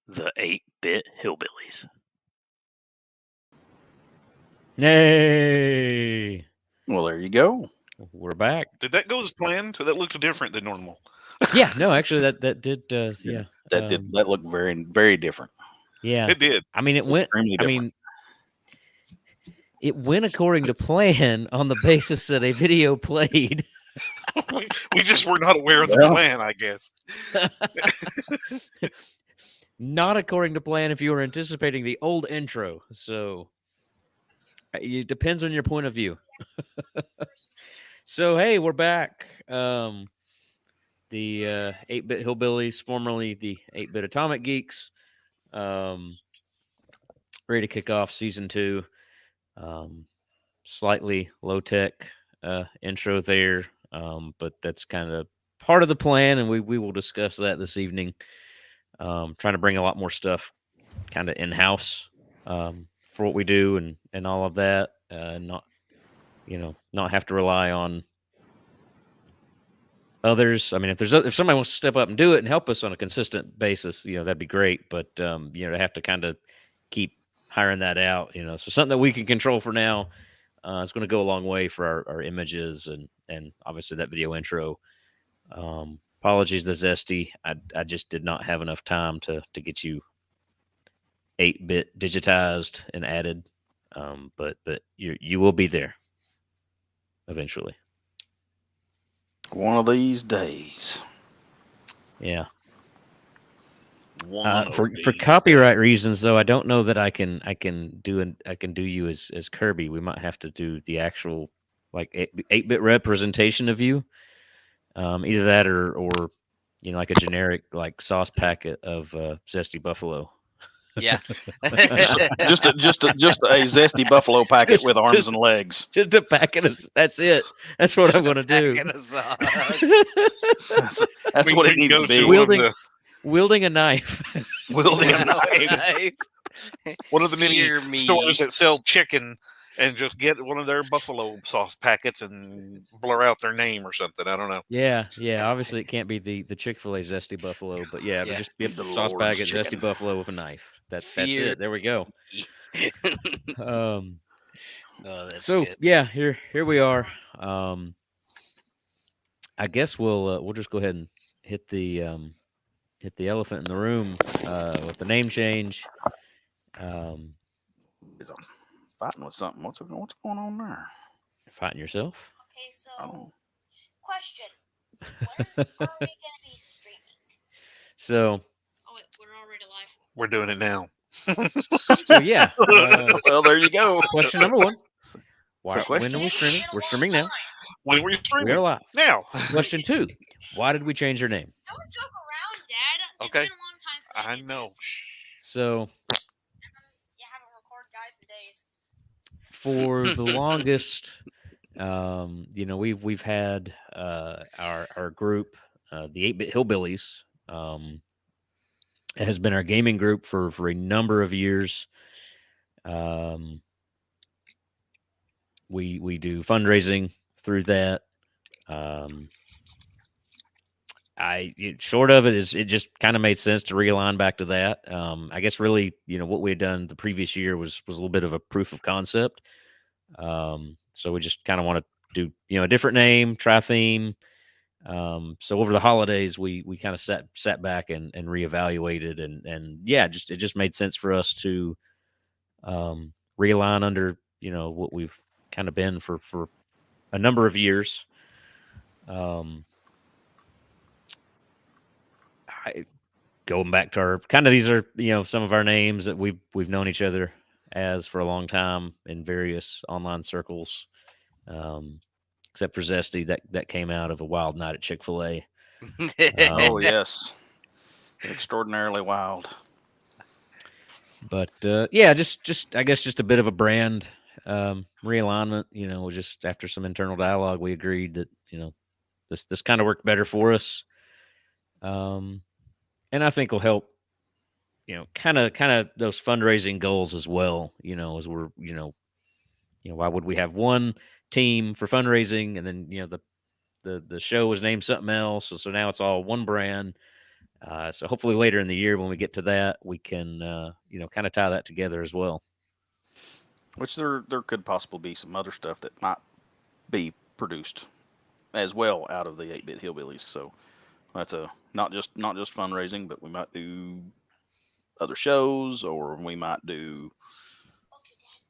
The 8-Bit Hillbillies. Yay! Well, there you go. We're back. Did that go as planned? That looked different than normal. Yeah, no, actually, that did. Yeah, That looked very, very different. Yeah, It did. I mean, it went. Extremely I different. mean, it went according to plan on the basis that a video played. we just were not aware of the plan, I guess. Not according to plan if you were anticipating the old intro. So it depends on your point of view. So hey, we're back. The 8-Bit Hillbillies, formerly the 8-Bit Atomic Geeks. Ready to kick off season 2. Slightly low tech intro there, but that's kind of part of the plan, and we will discuss that this evening. Trying to bring a lot more stuff kind of in house for what we do and all of that, not have to rely on others. I mean, if somebody wants to step up and do it and help us on a consistent basis, that'd be great. But to have to kind of keep hiring that out, so something that we can control for now. It's going to go a long way for our images and obviously that video intro. Apologies to Zesty. I just did not have enough time to get you 8-bit digitized and added. But you will be there eventually. One of these days. Yeah. For copyright reasons, though, I don't know that I can do you as Kirby. We might have to do the actual 8-bit representation of you. Either that or like a generic sauce packet of zesty buffalo. Yeah. just a zesty buffalo packet with arms and legs. Just a packet of, that's it. That's what I'm going to do. That's what it needs to be. Wielding a knife. Wielding a knife. One of the many stores that sell chicken and just get one of their buffalo sauce packets and blur out their name or something. I don't know. Yeah. Obviously, it can't be the Chick-fil-A zesty buffalo, but just be a sauce packet, chicken. Zesty buffalo with a knife. That's it. There we go. So good. Yeah, here we are. I guess we'll just go ahead and hit the elephant in the room with the name change. Fighting with something. What's going on there? Fighting yourself? Okay, so question: when are we gonna be streaming? So. Oh wait, we're already live. We're doing it now. So yeah. Well, there you go. Question number 1. When are we streaming? We're streaming now. When were you streaming? We're live now. Question 2: why did we change our name? Don't joke around, Dad. Okay. It's been a long time since I know. So. You haven't recorded guys in days. For the longest, we've had our group, the 8-Bit Hillbillies. It has been our gaming group for a number of years. We do fundraising through that. Short of it is, it just kind of made sense to realign back to that. I guess really, what we had done the previous year was a little bit of a proof of concept. So we just kind of want to do, a different name, try theme. So over the holidays, we kind of sat back and reevaluated and it just made sense for us to realign under, what we've kind of been for a number of years. Going back to our these are some of our names that we've known each other as for a long time in various online circles, except for Zesty that came out of a wild night at Chick-fil-A. Oh yes, extraordinarily wild. But just I guess just a bit of a brand realignment. Just after some internal dialogue, we agreed that this kind of worked better for us. And I think will help, kind of those fundraising goals as well, as we're, why would we have one team for fundraising and then, the show was named something else. So now it's all one brand. So hopefully later in the year when we get to that, we can kind of tie that together as well. Which there could possibly be some other stuff that might be produced as well out of the 8-bit Hillbillies. So that's not just fundraising, but we might do other shows, or we might do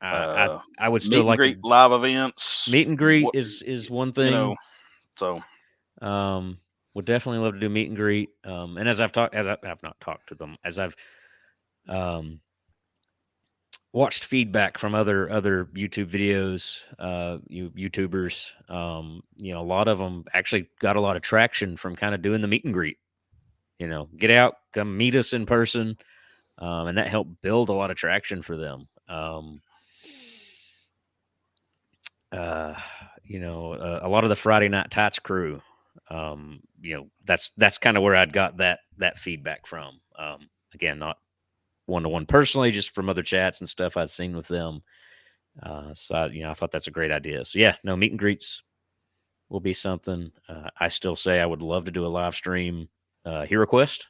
I would still meet and like greet live events. meet and greet What, is one thing. So would definitely love to do meet and greet. And as I've not talked to them, as I've watched feedback from other YouTube videos, YouTubers, a lot of them actually got a lot of traction from kind of doing the meet and greet. Get out, come meet us in person, and that helped build a lot of traction for them. A lot of the Friday Night Tights crew, that's kind of where I'd got that feedback from. Again, not one-to-one personally, just from other chats and stuff I'd seen with them. So I thought that's a great idea. So yeah, no, meet and greets will be something. I still say I would love to do a live stream Hero Quest,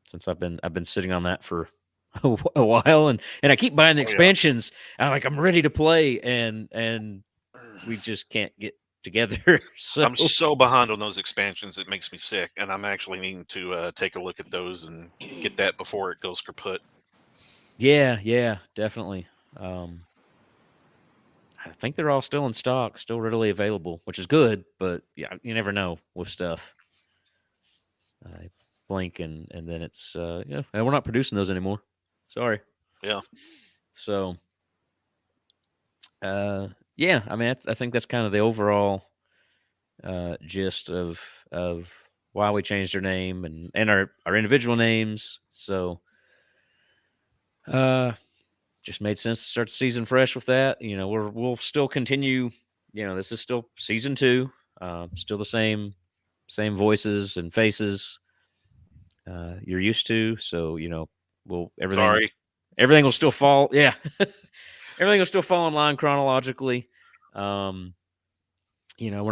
since I've been sitting on that for a while, and I keep buying the expansions. Yeah. I'm ready to play, and we just can't get together. So I'm so behind on those expansions, it makes me sick, and I'm actually needing to take a look at those and get that before it goes kaput. Yeah, definitely. I think they're all still in stock, still readily available, which is good, but yeah, you never know with stuff. I blink and then it's we're not producing those anymore. Sorry. Yeah. So yeah, I mean I think that's kind of the overall gist of why we changed our name and our individual names. So just made sense to start the season fresh with that. We'll still continue. This is still season 2. Still the same voices and faces you're used to. So everything will still fall. Yeah, everything will still fall in line chronologically. We're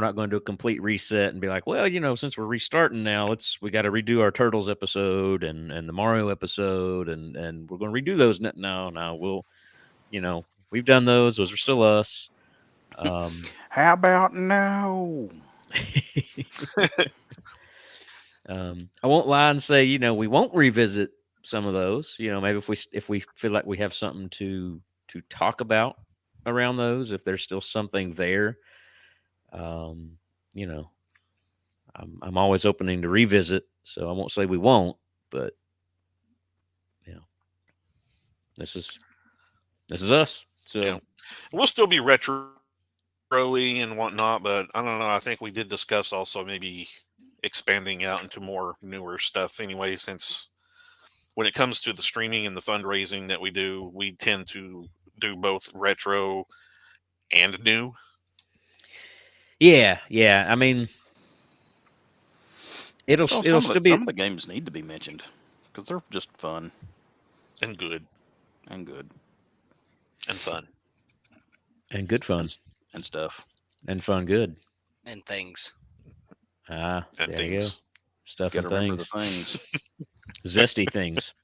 not going to do a complete reset and be like, well, since we're restarting now, we got to redo our Turtles episode and the Mario episode, and we're going to redo those. No, we'll, we've done those. Those are still us. How about now? I won't lie and say, we won't revisit some of those. Maybe if we feel like we have something to talk about around those, if there's still something there. I'm always opening to revisit, so I won't say we won't, but this is us. So yeah. We'll still be retro-y and whatnot, but I don't know. I think we did discuss also maybe expanding out into more newer stuff anyway, since when it comes to the streaming and the fundraising that we do, we tend to do both retro and new. Yeah. I mean, it'll still be. Some of the games need to be mentioned because they're just fun and good and fun and good fun and stuff and fun good and things. And there things. You go. Stuff and things. The things. Zesty things.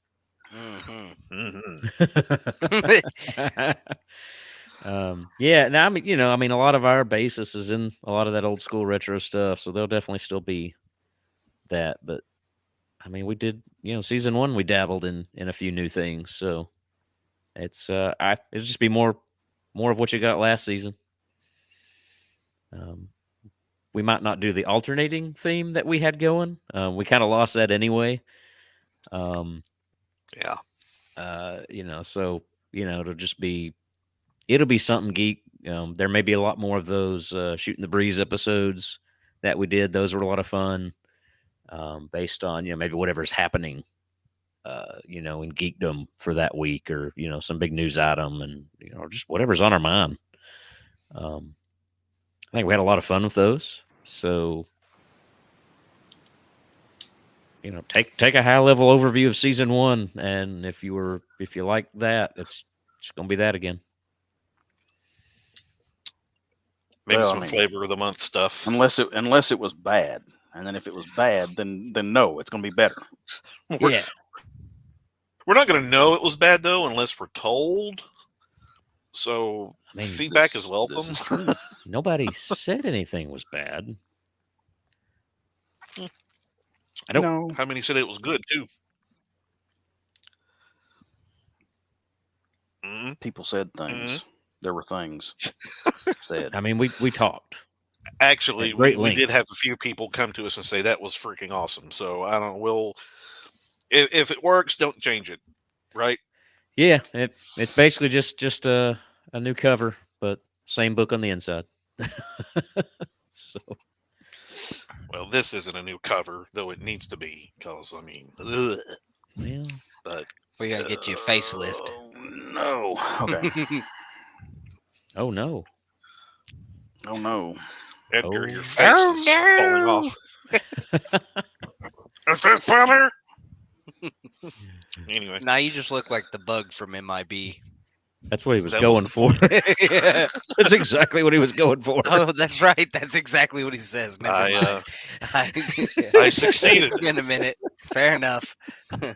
Yeah. Now, I mean, a lot of our basis is in a lot of that old school retro stuff, so there'll definitely still be that. But I mean, we did, season 1, we dabbled in a few new things, so it's it'll just be more of what you got last season. We might not do the alternating theme that we had going. We kind of lost that anyway. Yeah. So it'll be something geek. There may be a lot more of those Shooting the Breeze episodes that we did. Those were a lot of fun, based on, maybe whatever's happening, in geekdom for that week, or, some big news item, and, or just whatever's on our mind. I think we had a lot of fun with those. So, take a high level overview of season 1, and if you like that, it's gonna be that again. Maybe some flavor of the month stuff. Unless it was bad, And then if it was bad, then no, it's going to be better. Yeah. We're not going to know it was bad though unless we're told. So I mean, feedback This- is welcome. This is true. Nobody said anything was bad. I don't. No, How many said it was good too? people said things. There were things said. I mean, we talked. Actually, At great we length. did have a few people come to us and say that was freaking awesome. So I don't. We'll if it works, don't change it. Right? Yeah, it's basically just a new cover, but same book on the inside. So Well, this isn't a new cover, though it needs to be, because I mean, ugh, well, but We're gonna get you a facelift. Oh, no. Okay. oh no. Oh no. Edgar, Oh. your face is falling off. Is this better? Anyway, Now you just look like the bug from MIB. That's what he was That was going the for. Yeah. That's exactly what he was going for. Oh, that's right. That's exactly what he says. Never mind. I succeeded. It's been a minute. Fair enough.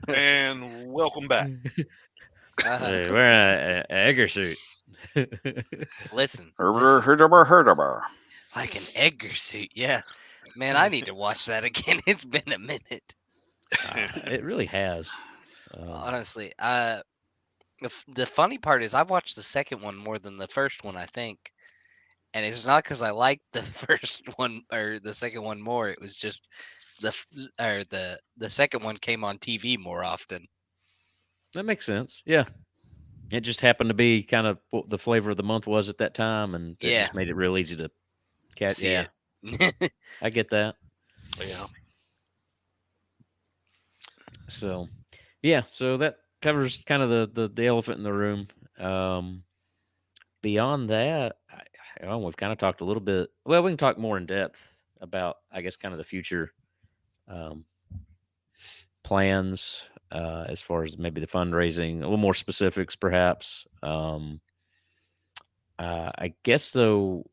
And welcome back. Hey, wearing an Edgar suit. Listen, Herder. like an Edgar suit. Yeah, man, I need to watch that again. It's been a minute. It really has. Honestly, the funny part is I watched the second one more than the first one, I think, and it's not because I liked the first one or the second one more. It was just the second one came on TV more often. That makes sense. Yeah. It just happened to be kind of what the flavor of the month was at that time, and it Yeah. just made it real easy to catch. See Yeah, it. I get that. Yeah. So, yeah, so that covers kind of the elephant in the room. Beyond that, we've kind of talked a little bit. Well, we can talk more in depth about, I guess, kind of the future plans as far as maybe the fundraising, a little more specifics, perhaps. I guess though,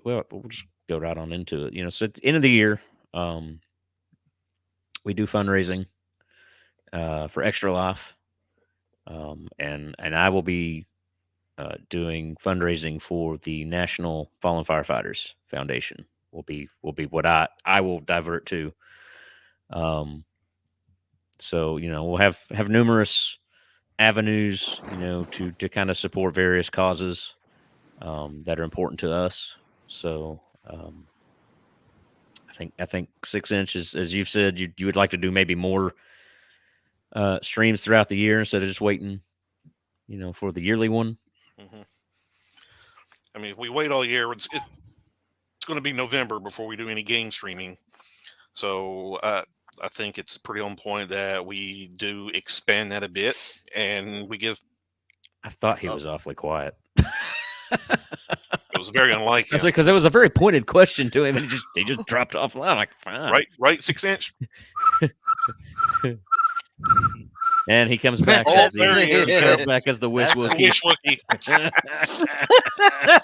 well, we'll just go right on into it. So at the end of the year, we do fundraising for Extra Life, and I will be doing fundraising for the National Fallen Firefighters Foundation. Will be what I will divert to. So we'll have numerous avenues, to kind of support various causes that are important to us. So I think 6 inches, as you've said, you would like to do maybe more streams throughout the year instead of just waiting, for the yearly one. Mm-hmm. I mean, if we wait all year, it's going to be November before we do any game streaming. So I think it's pretty on point that we do expand that a bit, and we give. I thought he was awfully quiet. It was very unlike him. That's because it was a very pointed question to him, and he just dropped off loud. Like, fine. Right, 6 inch. And he comes back. Oh, as there he is. he comes back as the Wish That's the Wookie. Wish Wookie.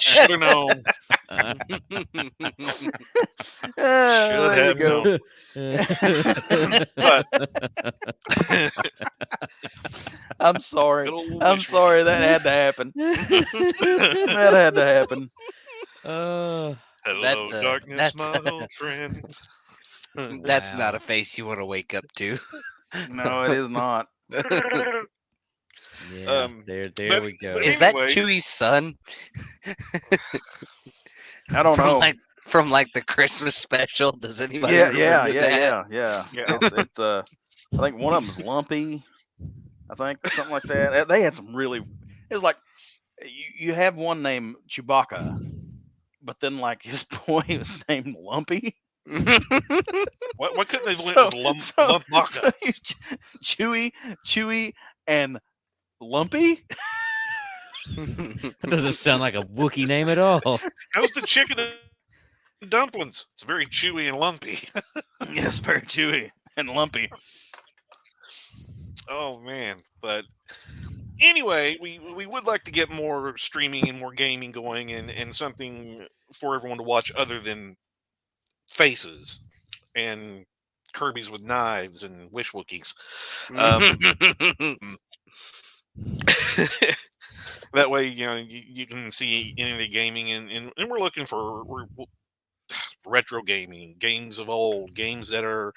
Should have known. Should There you have go. known. But I'm sorry. good old I'm Wish sorry. That had to happen. That had to happen. Hello, That's, darkness, that's- my old friend. That's Wow. not a face you want to wake up to. No, it is not. Yeah, there but- we go. but Is that Anyway. Chewie's son? I don't know. From the Christmas special? Does anybody? Yeah, remember that? yeah. Yeah. It's I think one of them's Lumpy. I think something like that. They had some really. It was like you have one named Chewbacca, but then like his boy was named Lumpy. What couldn't they have went So- with lump so- Baka? So Chewy, and Lumpy. That doesn't sound like a Wookiee name at all. How's the chicken and dumplings? It's very chewy and lumpy. Yes, very chewy and lumpy. Oh man! But anyway, we would like to get more streaming and more gaming going, and something for everyone to watch other than faces. and Kirby's with knives and Wish Wookiees. That way, you can see any of the gaming, and we're looking for retro gaming, games of old, games that are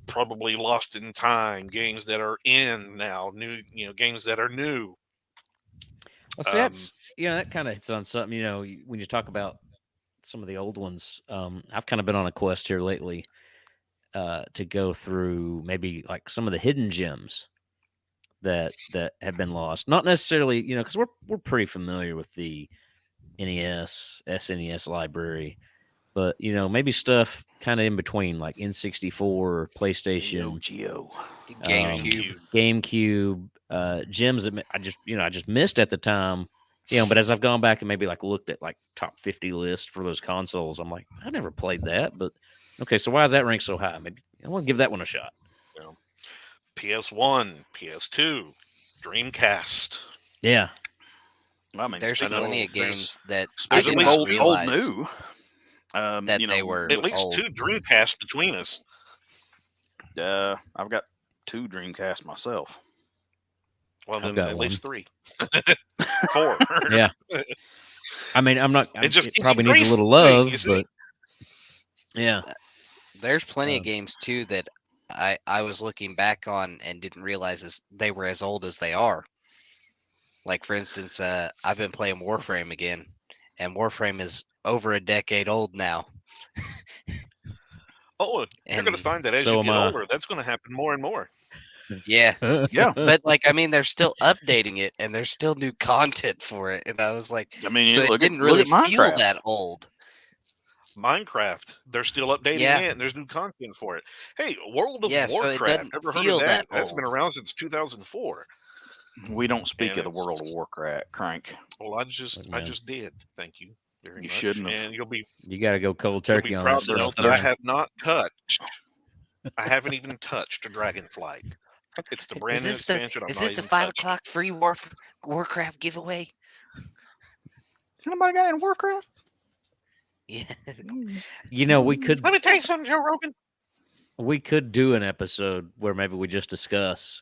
probably lost in time, games that are in now, new, games that are new. Well, see, that's that kind of hits on something. When you talk about some of the old ones, I've kind of been on a quest here lately to go through maybe like some of the hidden gems that have been lost. Not necessarily, because we're pretty familiar with the NES, SNES library, but maybe stuff kind of in between, like N64, PlayStation, Neo Geo. GameCube. gems that I just missed at the time. But as I've gone back and maybe like looked at like top 50 list for those consoles, I'm like, I never played that, but okay, so why is that ranked so high? Maybe I want to give that one a shot. PS1, PS2, Dreamcast. Yeah. I mean, There's plenty of games that I speaking did of not old realize new, that they were at least old. 2 Dreamcasts between us. I've got 2 Dreamcast myself. Well, I've then got at one. least 3. 4. Yeah. I mean, It just keeps probably needs a little increasing, love, you see? but yeah. There's plenty of games too that I was looking back on and didn't realize they were as old as they are. Like for instance, I've been playing Warframe again, and Warframe is over a decade old now. Oh, you're going to And find that as so you am get I. older, that's going to happen more and more. yeah, Yeah. but like I mean, they're still updating it, and there's still new content for it. And I was like, I mean, so it look didn't at really feel Minecraft. that old. Minecraft, they're still updating Yeah. it, and there's new content for it. Hey, World of Yeah, so it Warcraft, doesn't ever heard feel of that? that That's been old. around since 2004. We don't speak And of the World of it's- Warcraft, Crank. Well, I just man. did. Thank you very You much. shouldn't have. And you'll be You got to go cold turkey on proud that to know stuff. that I man. have not touched. I haven't even touched a Dragonflight. It's the brand new expansion. Is I'm this not the even 5 touched. o'clock free Warcraft giveaway? Anybody got any Warcraft? Yeah. We could Let me tell you something, Joe Rogan. we could do an episode where maybe we just discuss,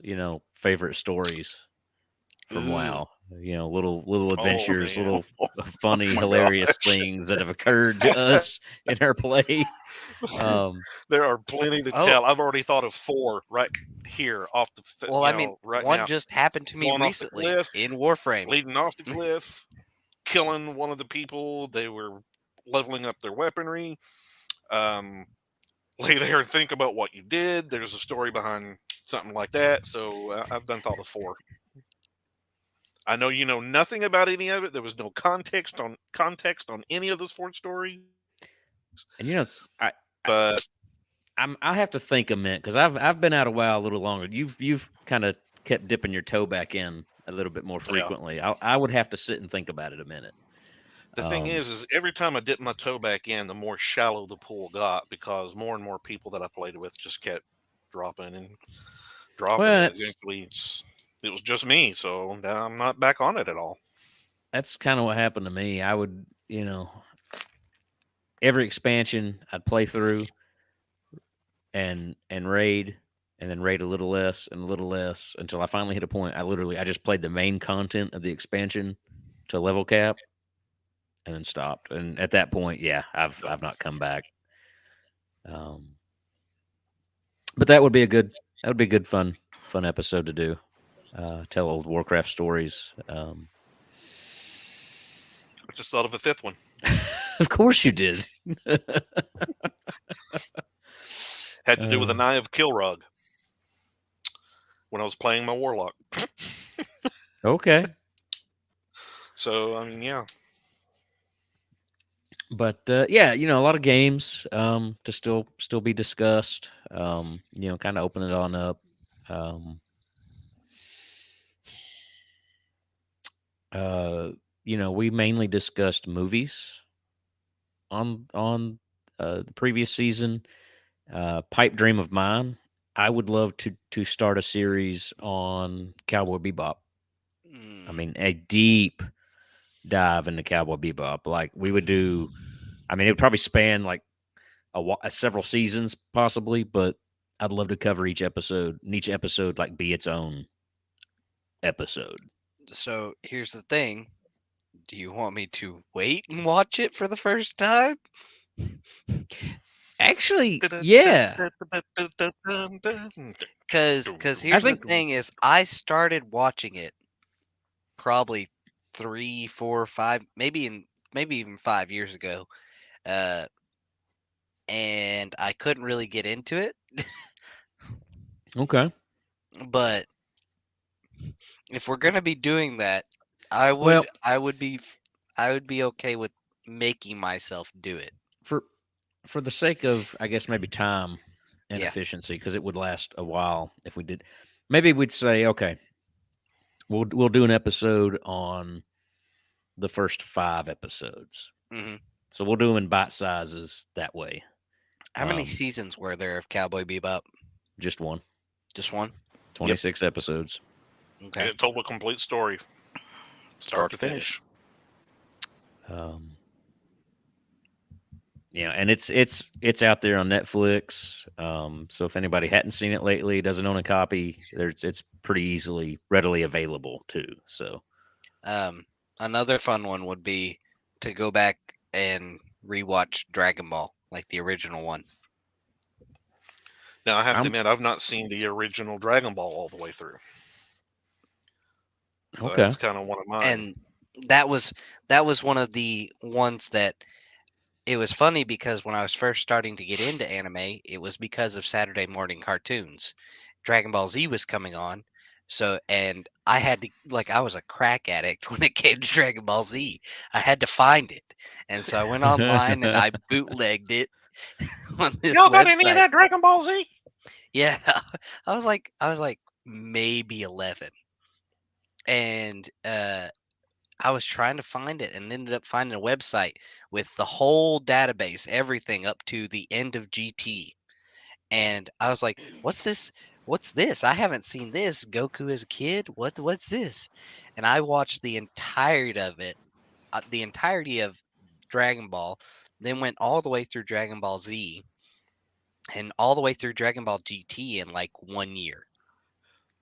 favorite stories from Ooh. WoW. Little adventures, man. little funny, my hilarious gosh. things that have occurred to us in our play. There are plenty to Oh. tell. I've already thought of 4 right here off the. Well, I mean, right one now, just happened to me Going off the recently cliff. in Warframe. leading off the cliff, killing one of the people. They were leveling up their weaponry. Lay there and think about what you did. There's a story behind something like that. So I've done thought of 4. I know you know nothing about any of it. There was no context on any of those 4 stories. And But I have to think a minute because I've been out a while a little longer. You've kind of kept dipping your toe back in a little bit more frequently. I would have to sit and think about it a minute. the thing is every time I dipped my toe back in, the more shallow the pool got because more and more people that I played with just kept dropping and dropping. Well, And eventually, it was just me, so now I'm not back on it at all. that's kind of what happened to me. I would, every expansion I'd play through and raid, and then raid a little less and a little less until I finally hit a point. I just played the main content of the expansion to level cap, and then stopped. And at that point, yeah, I've not come back. But that would be a good fun episode to do. Tell old Warcraft stories. I just thought of a 5th one. Of course you did. Had to do with an Eye of Kilrog when I was playing my Warlock. Okay. So, I mean, yeah. But yeah, a lot of games to still be discussed. Kind of open it on up. We mainly discussed movies on the previous season. Pipe dream of mine. I would love to start a series on Cowboy Bebop. I mean, a deep dive into Cowboy Bebop. Like we would do. I mean, it would probably span like several seasons possibly, but I'd love to cover each episode, and each episode like be its own episode. So here's the thing. Do you want me to wait and watch it for the first time? Actually, yeah, Cause I here's the think thing is I started watching it probably 3, 4, 5, maybe even 5 years ago. Uh and I couldn't really get into it. okay. But if we're gonna be doing that, Well, I would be okay with making myself do it. for for the sake of, I guess, maybe time and Yeah. efficiency, because it would last a while if we did. Maybe we'd say, okay, we'll do an episode on the first 5 episodes. hmm So we'll do them in bite sizes that way. How many Um, seasons were there of Cowboy Bebop? Just one. Just one? 26 episodes. Okay. And it told a complete story, start to finish. Um, yeah, and it's out there on Netflix. So if anybody hadn't seen it lately, doesn't own a copy, it's pretty easily readily available too. So Another fun one would be to go back and rewatch Dragon Ball, like the original one. Now I have to I'm- admit, I've not seen the original Dragon Ball all the way through. So Okay. that's kind of one of mine. And that was one of the ones that it was funny because when I was first starting to get into anime, it was because of Saturday morning cartoons. Dragon Ball Z was coming on. So, and I had to, like, I was a crack addict when it came to Dragon Ball Z. I had to find it. And so I went online and I bootlegged it on this Y'all got any of website. that Dragon Ball Z? Yeah. I was like maybe 11. And I was trying to find it and ended up finding a website with the whole database, everything up to the end of GT. And I was like, "What's this? What's this? I haven't seen this. Goku as a kid. What's this?" And I watched the entirety of Dragon Ball, then went all the way through Dragon Ball Z, and all the way through Dragon Ball GT in like 1 year.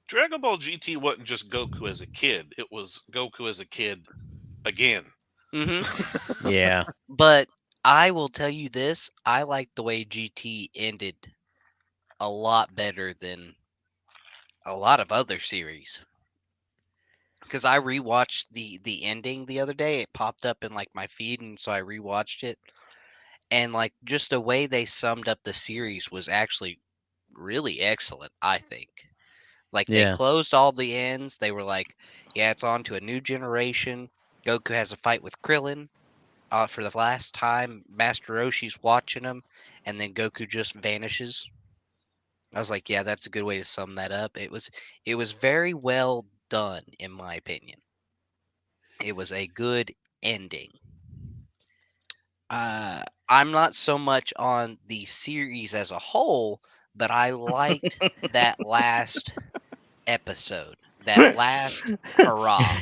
Dragon Ball GT wasn't just Goku as a kid; it was Goku as a kid again. hmm yeah. But I will tell you this: I like the way GT ended a lot better than a lot of other series. Because I rewatched the ending the other day. It popped up in like my feed, and so I rewatched it. And like just the way they summed up the series was actually really excellent, I think. Like they Yeah. closed all the ends. They were like, yeah, it's on to a new generation. Goku has a fight with Krillin for the last time. Master Roshi's watching him, and then Goku just vanishes. I was like, yeah, that's a good way to sum that up. It was very well done, in my opinion. It was a good ending. Uh, I'm not so much on the series as a whole, but I liked that last episode, that last hurrah.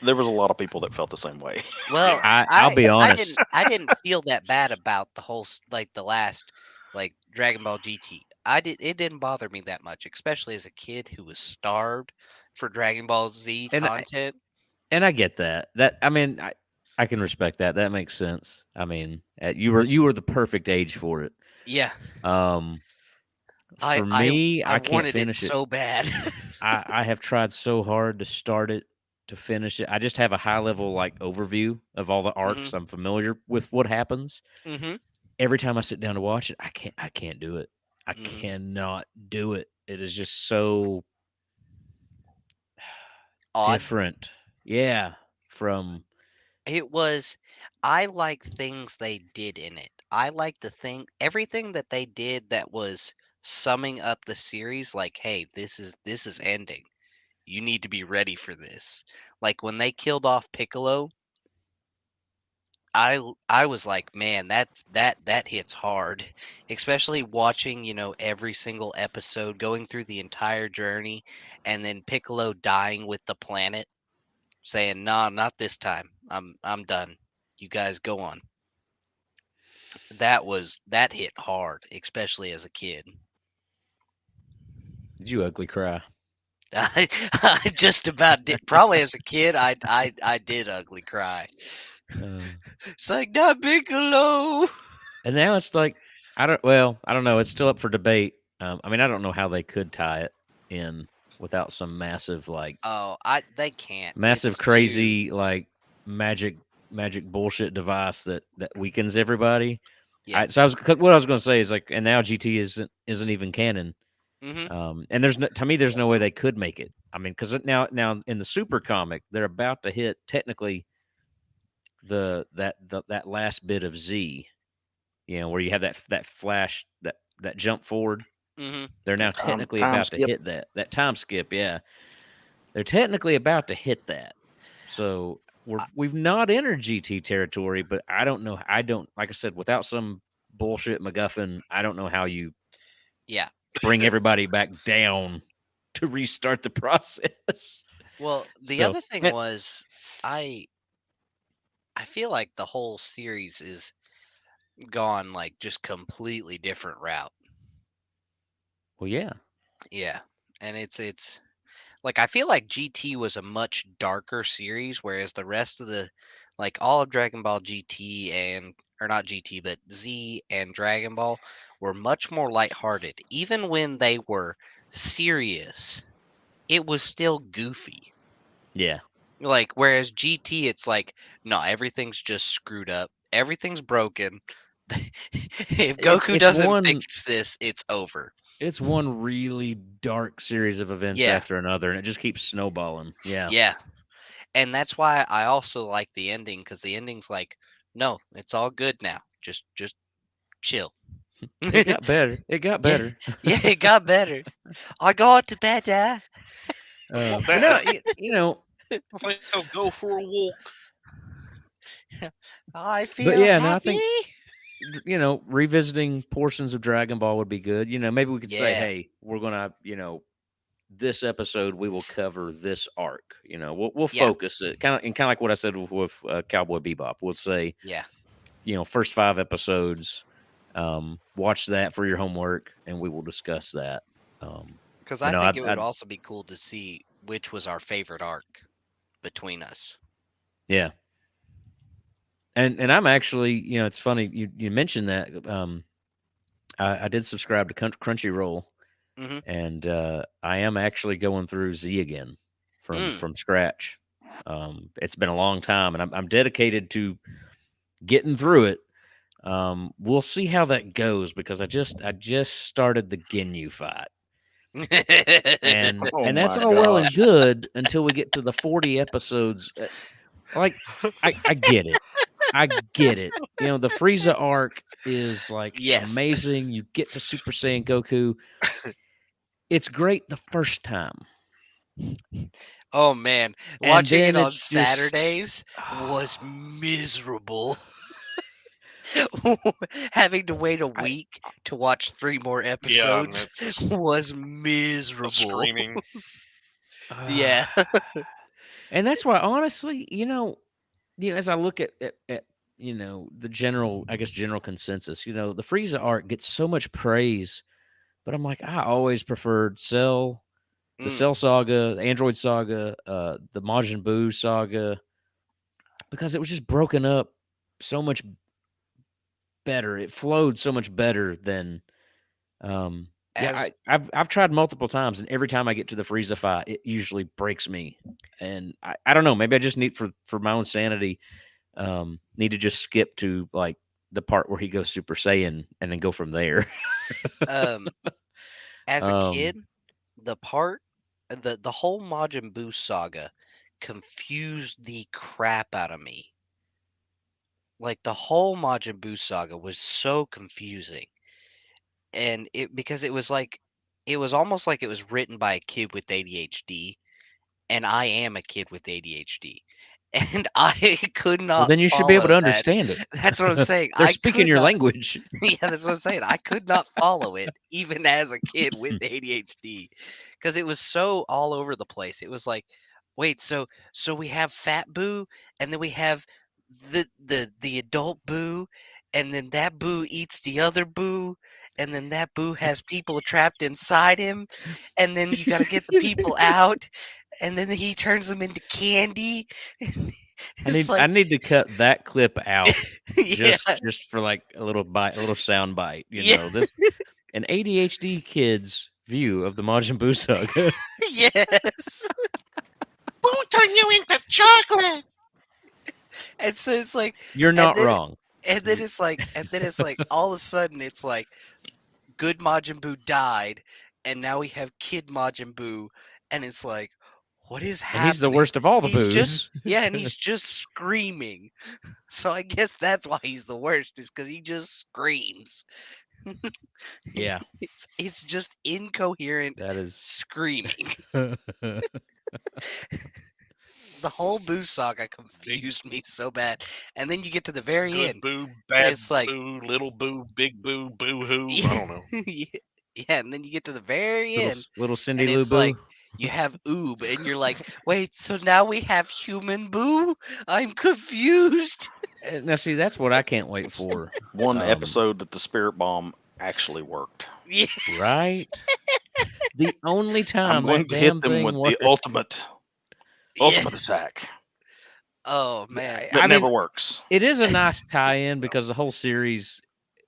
There was a lot of people that felt the same way. Well, I'll be honest. I didn't feel that bad about the whole like the last like Dragon Ball GT. It didn't bother me that much, especially as a kid who was starved for Dragon Ball Z And content. I get that. I mean, I can respect that. That makes sense. I mean, you were the perfect age for it. Yeah, Um, for me, I I can't wanted it finish it. so bad. I have tried so hard to start it, to finish it. I just have a high level like overview of all the arcs. I'm familiar with what happens. mm-hmm. Every time I sit down to watch it, I can't do it. I Mhm. cannot do it. It is just so Odd. different. Yeah, from It was. I like things they did in it. I like everything that they did that was summing up the series. Like, hey, this is ending. You need to be ready for this. Like when they killed off Piccolo, I was like, man, that hits hard. Especially watching, every single episode, going through the entire journey, and then Piccolo dying with the planet, saying, "Nah, not this time. I'm done. You guys go on." That hit hard, especially as a kid. Did you ugly cry? I just about did. Probably as a kid, I did ugly cry. It's like not Bigelow. And now it's like I don't know. It's still up for debate. I mean, I don't know how they could tie it in without some massive Oh, they can't. massive It's too. crazy magic bullshit device that weakens everybody. Yeah. What I was going to say is and now GT isn't even canon. And to me there's no way they could make it. I mean, because now in the Super comic they're about to hit technically that last bit of Z, where you have that flash that jump forward. Mm-hmm. They're now Time technically about to skip. hit that time skip. Yeah, they're technically about to hit that. So we've not entered GT territory, but I don't know. I don't like I said without some bullshit MacGuffin. I don't know how you Yeah. bring everybody back down to restart the process. Well, the So, other thing was I feel like the whole series is gone like just completely different route. well, yeah, Yeah. And it's like I feel like GT was a much darker series, whereas the rest of the like all of Dragon Ball GT and or not GT, but Z and Dragon Ball were much more lighthearted. Even when they were serious, it was still goofy. yeah. Like whereas GT, it's like no, everything's just screwed up. Everything's broken. If Goku It's doesn't one fix this, it's over. it's one really dark series of events Yeah. after another, and it just keeps snowballing. Yeah. Yeah. And that's why I also like the ending, because the ending's like, no, it's all good now. Just chill. It got better. It got Yeah, better. yeah, it got better. I got better. But no, I think I'll go for a walk. I but feel yeah, no, I happy. think revisiting portions of Dragon Ball would be good. Maybe we could say, Yeah, hey, we're gonna, this episode we will cover this arc. We'll yeah, focus it kind of like what I said with Cowboy Bebop. We'll say, yeah. first 5 episodes. Watch that for your homework, and we will discuss that. Because But I no, think it would also be cool to see which was our favorite arc between us. yeah. And I'm actually, it's funny you mentioned that. I did subscribe to Crunchyroll, Mm-hmm. and I am actually going through Z again from scratch. It's been a long time, and I'm dedicated to getting through it. We'll see how that goes because I just started the Ginyu fight, and Oh and that's my all well gosh. and good until we get to the 40 episodes. Like I get it. I get it. The Frieza arc is Yes. amazing. You get to Super Saiyan Goku. It's great the first time. Oh man, And watching then it on it's just Saturdays was miserable. Having to wait a I week to watch 3 more Yeah, and episodes it's just was the miserable. screaming. Yeah. and that's why honestly, as I look at the general consensus, the Frieza arc gets so much praise, but I'm like, I always preferred the Mm, Cell saga, the Android saga, the Majin Buu saga, because it was just broken up so much better. It flowed so much better than as I've tried multiple times, and every time I get to the Frieza fight, it usually breaks me. And I don't know, maybe I just need for my own sanity, need to just skip to like the part where he goes Super Saiyan and then go from there. um as a um kid, the whole Majin Buu saga confused the crap out of me. Like the whole Majin Buu saga was so confusing. And because it was almost like it was written by a kid with ADHD, and I am a kid with ADHD. And I could well, not then you should be able follow to that. understand it. That's what I'm saying. They're I speaking could your not. language. Yeah, that's what I'm saying. I could not follow it even as a kid with ADHD because it was so all over the place. It was like, wait, so we have Fat Boo, and then we have the adult Boo, and then that Boo eats the other Boo, and then that Boo has people trapped inside him, and then you got to get the people out, and then he turns them into candy. I It's I like, need to cut that clip out yeah, just for like a little bite, a little sound bite. You yeah, know, this an ADHD kid's view of the Majin Buu saga. yes. Boo turn you into chocolate. And so it's like, You're and not then wrong. and then it's like all of a sudden it's like good Majin Buu died, and now we have Kid Majin Buu, and it's like, what is And he's the happening? worst of all the He's just Boos. and he's just screaming. So I guess that's why he's the worst, is because he just screams. Yeah, It's just incoherent that is. screaming. The whole Boo saga confused me so bad. And then you get to the very Good end, Boo, and bad it's like, Boo, little Boo, big Boo, Boo hoo. I don't know. yeah, yeah, and then you get to the very end, little Cindy and Lou it's like Boo. you have Oob, and you're like, wait, so now we have human Boo? I'm confused. Now, see, that's what I can't wait for. One episode that the spirit bomb actually worked. Yeah, Right? The only I'm time going that to hit damn them thing with worked. the ultimate yeah. attack. Oh man, That I never mean, works. it is a nice tie-in because the whole series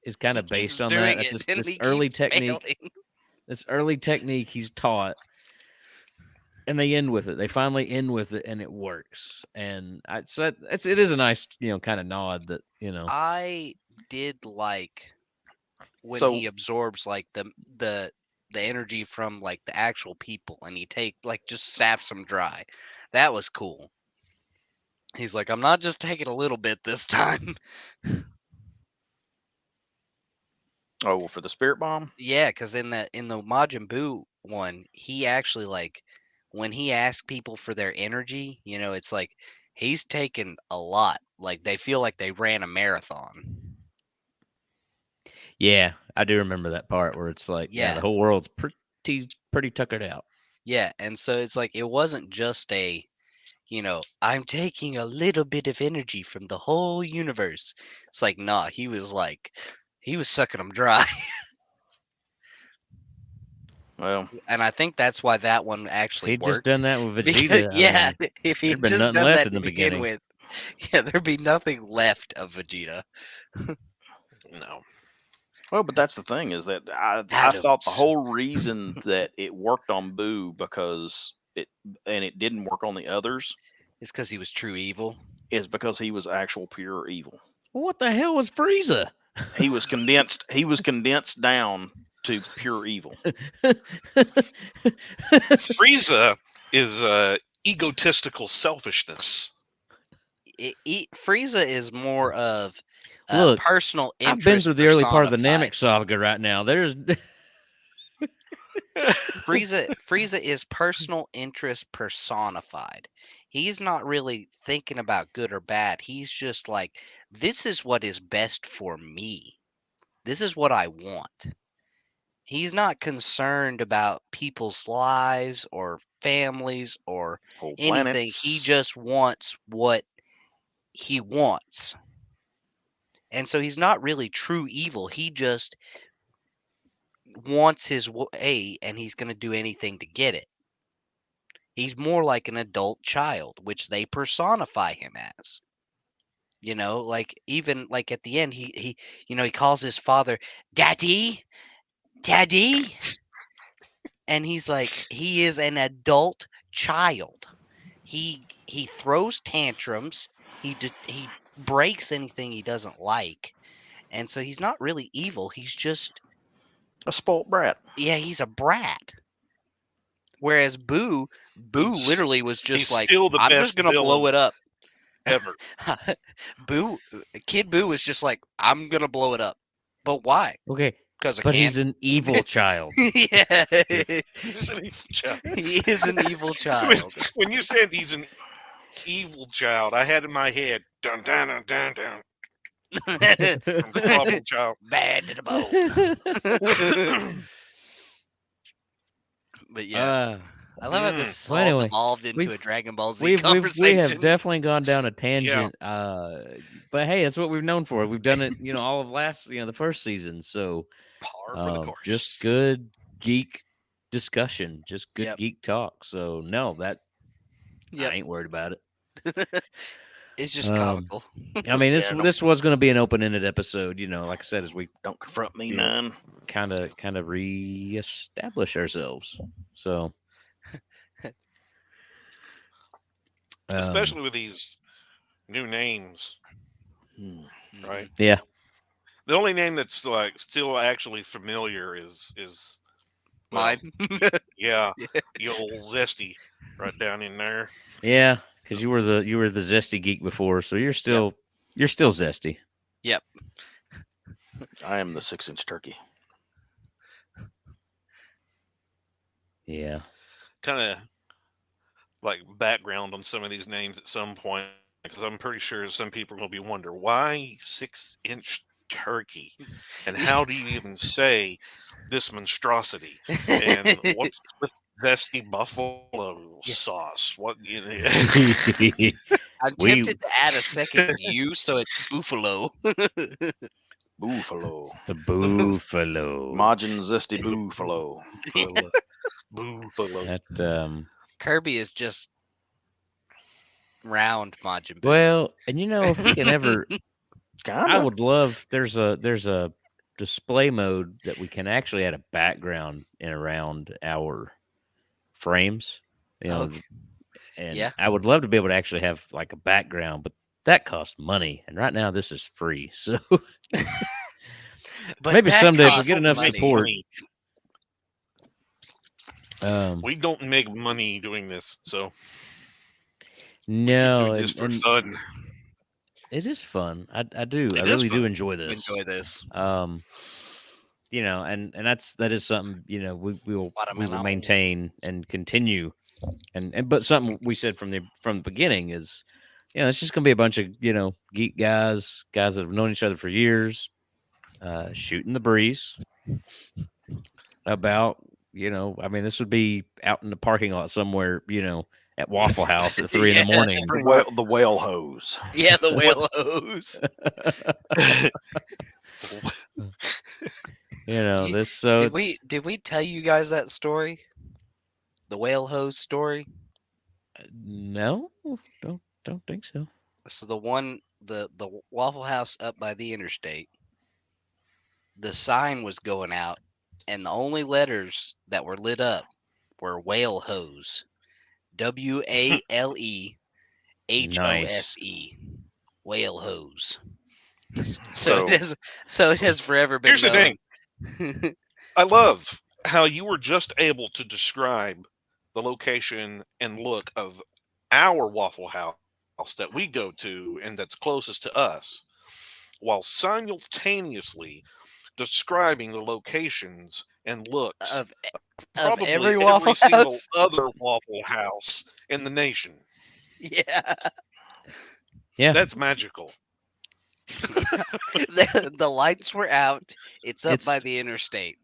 is kind he of based keeps on doing that. It's it, and this he early keeps technique. failing. This early technique he's taught, and they end with it. They finally end with it, and it works. And it is a nice, kind of nod that I did like when So he absorbs like the energy from like the actual people, and he just saps them dry. That was cool. He's like, I'm not just taking a little bit this time. for the spirit bomb, Yeah, because in the Majin Buu one, he actually like when he asked people for their energy, it's like he's taken a lot. Like they feel like they ran a marathon. Yeah, I do remember that part where it's like, yeah, Yeah. the whole world's pretty tuckered out. Yeah, and so it's like it wasn't just I'm taking a little bit of energy from the whole universe. It's like, nah, he was sucking them dry. well, And I think that's why that one If actually he'd just worked. done that with Because, Vegeta, I yeah, mean, if he there'd had been just nothing done left that in to the begin beginning. with, yeah, there'd be nothing left of Vegeta. No. well, but that's the thing is that I thought the Adams. whole reason that it worked on Boo it didn't work on the others It's because he was true evil. is because he was actual pure evil. Well, what the hell was Frieza? He was condensed. He was condensed down to pure evil. Frieza is egotistical selfishness. Frieza is more of Look, personal I've been interest through the early part of the personified. Namek saga right now. There's Frieza is personal interest personified. He's not really thinking about good or bad. He's just like, this is what is best for me. This is what I want. He's not concerned about people's lives or families or Whole anything. planets. He just wants what he wants. And so he's not really true evil. He just wants his way, and he's going to do anything to get it. He's more like an adult child, which they personify him as. Like even like at the end, he calls his father Daddy, Daddy, and he's like he is an adult child. He throws tantrums. He breaks anything he doesn't like, and so he's not really evil. He's just A spoilt brat. yeah, he's a brat. Whereas Boo literally was He's just like, still the I'm just best gonna blow villain it up. ever. Kid Boo was just like, I'm gonna blow it up. But why? okay, Because I but can. he's an evil child. Yeah, He's an evil child. he is an evil child. When you said he's an evil child, I had in my head dun dun dun dun dun from the Trouble Child. Bad to the bone. But yeah, I love how this Well, all anyway, devolved into a we've- Dragon Ball Z we have conversation. definitely gone down a tangent. But hey, that's what we've known for. We've done it, all of last, the first season. So Par for the course. just good geek discussion, just good Yep. geek talk. So no, that Yep. I ain't worried about it. It's just comical. I mean, Yeah, this was going to be an open-ended episode. Like I said, as we Don't confront me, Yeah. none. kind of reestablish ourselves. So, Especially with these new names, right? Yeah. The only name that's like still actually familiar is Mine. yeah, you old Zesty right down in there. Yeah, because you were the zesty geek before, so you're still zesty. Yep. I am the 6-inch turkey. Yeah. Kind of like background on some of these names at some point, because I'm pretty sure some people are going to be wondering why 6-inch turkey, and how do you even say this monstrosity, and what's with zesty buffalo sauce? What I'm tempted to add a second U, so it's Buffalo. Buffalo. The buffalo. Majin Zesty Buffalo. Buffalo. That Kirby is just round Majin Buu. well, and if we can ever, I Kinda. would love. There's a display mode that we can actually add a background in around our frames. Okay. And Yeah. I would love to be able to actually have like a background, but that costs money, and right now this is free. So But maybe that someday if we costs get enough money. support. We don't make money doing this, so No, we do this for and fun. it is fun. I do. It I is really do fun. enjoy this. Enjoy this. And that is something we will Watermelon. maintain and continue, and but something we said from the beginning is, it's just gonna be a bunch of geek guys that have known each other for years, shooting the breeze about I mean, this would be out in the parking lot somewhere, at Waffle House at 3 in the morning. The whale hose. Yeah, the whale hose. This. So Did we tell you guys that story? The whale hose story? No, don't think so. So the Waffle House up by the interstate, the sign was going out, and the only letters that were lit up were whale hose. WALEHOSE. Whale hose. So it has forever been Here's the known. thing. I love how you were just able to describe the location and look of our Waffle House that we go to and that's closest to us, while simultaneously describing the locations and looks Of probably every Waffle single House. other Waffle House in the nation. Yeah. Yeah, That's magical. The lights were out. It's up by It's- the interstate.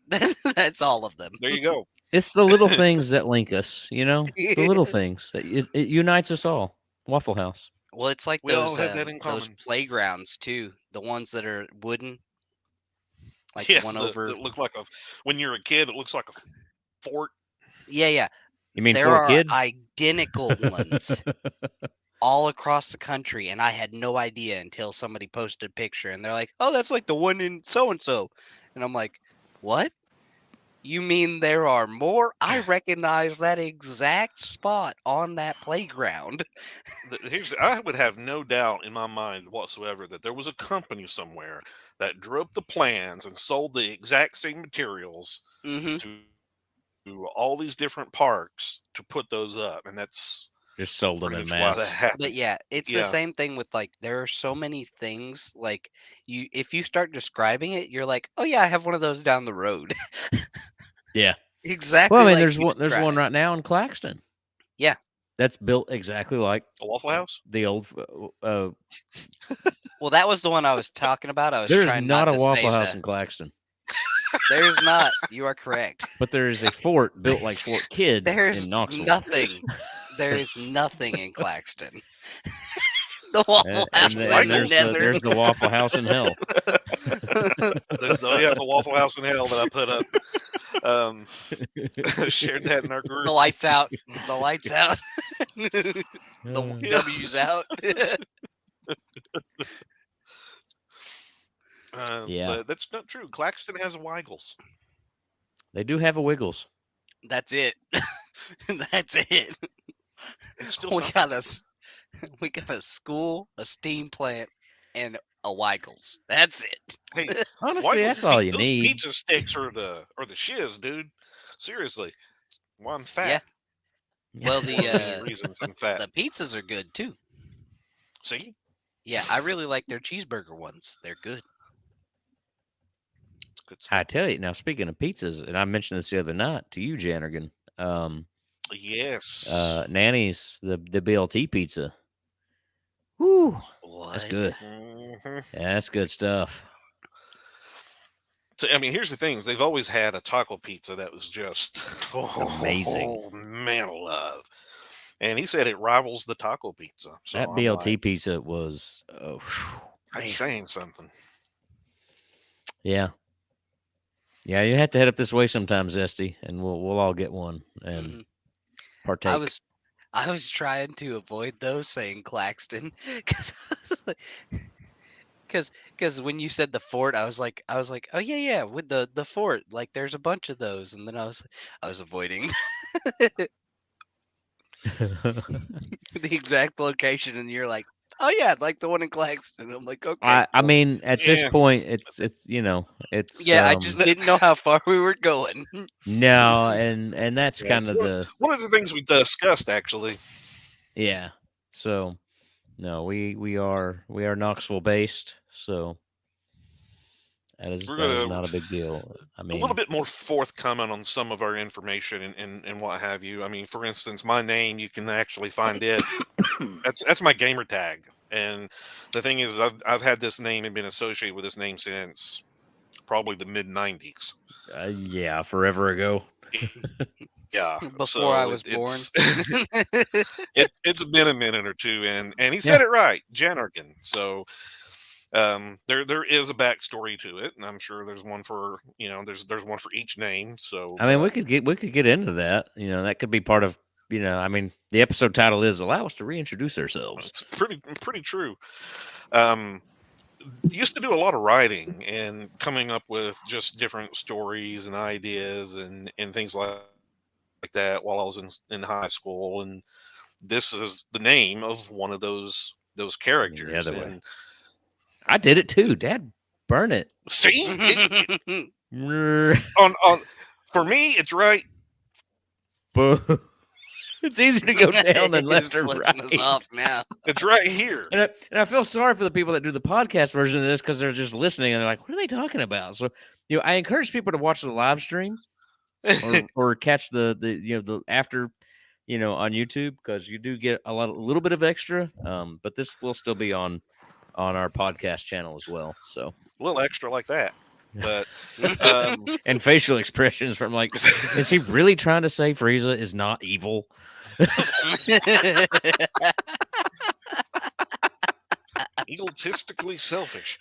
That's all of them. There you go. it's the little things that link us. The little things that it unites us all. Waffle House. Well, it's like We all those have that in those common. playgrounds too. The ones that are wooden, like Yeah, the one that over. look like when you're a kid, it looks like a fort. Yeah. You mean There for are a kid? identical ones all across the country, and I had no idea until somebody posted a picture, and they're like, "Oh, that's like the one in so and so," and I'm like, "What? You mean there are more? I recognize that exact spot on that playground." I would have no doubt in my mind whatsoever that there was a company somewhere that drew up the plans and sold the exact same materials Mm-hmm. to all these different parks to put those up, and that's Just sold them pretty in much why that mass. happened. But yeah, it's Yeah. the same thing with like there are so many things like if you start describing it, you're like, oh yeah, I have one of those down the road. Yeah. Exactly. Well, I mean, like there's you one described. right now in Claxton. Yeah. That's built exactly like A Waffle House? the old. Well, that was the one I was talking about. I was There's trying not a to Waffle say House the- in Claxton. There's not. You are correct. But there is a fort built like Fort Kidd There's in Knoxville. nothing. There is nothing in Claxton. The Waffle House And in the Nether. there's the Waffle House in hell. There's the Waffle House in hell that I put up. Shared that in our group. The lights out. The lights out. The W's out. Yeah. But that's not true. Claxton has Weigels. They do have a Wiggles. That's it. That's it. It's still We something. got a school, a steam plant, and a Weigels. That's it. Hey, Honestly, Weigels that's all you those need. pizza sticks are the shiz, dude. Seriously. Well, I'm fat. Well, One of the many reasons I'm fat. the pizzas are good too. See? Yeah, I really like their cheeseburger ones. They're good. It's good stuff. I tell you now. Speaking of pizzas, and I mentioned this the other night to you, Janigan. Yes. Nanny's the BLT pizza. Woo, What? that's good. Mhm. Yeah, that's good stuff. So, I mean, here's the thing: is they've always had a taco pizza that was just Amazing. Oh man, alive! And he said it rivals the taco pizza. So That I'm BLT like, pizza was, that's saying something. yeah. Yeah, you have to head up this way sometime, Zesty, and we'll all get one and Mhm. partake. I was trying to avoid those saying Claxton because when you said the fort, I was like, oh yeah, with the fort, like there's a bunch of those, and then I was avoiding the exact location, and you're like, oh yeah, like the one in Claxton. I'm like, okay. I well, mean, at this Yeah. point, it's it's yeah, I just didn't know how far we were going. no, and that's Yeah. kind of the One of the things we discussed actually. yeah. So no, we are Knoxville based, so that is We're not a big deal. I a mean, little bit more forthcoming on some of our information and what have you. I mean, for instance, my name, you can actually find it. That's my gamer tag. And the thing is, I've had this name and been associated with this name since probably the mid '90s. yeah, forever ago. Yeah, Before I so was born. it's been a minute or two, and he said it right, Janargan. So there is a backstory to it, and I'm sure there's one for there's one for each name. So I mean, we could get into that. That could be part of. I mean, the episode title is "Allow us to reintroduce ourselves." it's pretty true. Used to do a lot of writing and coming up with just different stories and ideas and things like that while I was in high school, and this is the name of one of those characters. other way. And I did it too, Dad. Burn it. see, on for me, it's right. It's easier to go down than He's left or flipping us right. off now. It's right here. And I feel sorry for the people that do the podcast version of this because they're just listening and they're like, "What are they talking about?" So, I encourage people to watch the live stream or catch the after, on YouTube, because you do get a little bit of extra. But this will still be on our podcast channel as well. So A little extra like that, but and facial expressions from like, is he really trying to say Frieza is not evil? egotistically selfish.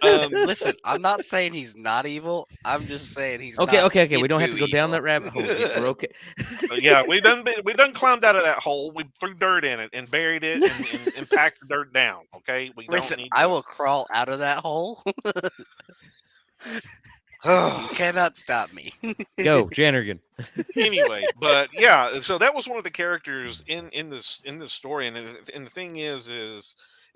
Listen, I'm not saying he's not evil. I'm just saying he's Okay. not We don't have to go down evil. that rabbit hole. We're okay. Yeah, we done climbed out of that hole. We threw dirt in it and buried it and packed the dirt down. Okay, we don't Listen, need. I will crawl out of that hole. You cannot stop me. Go, Jannergan. Anyway, but yeah, so that was one of the characters in this story, and the thing is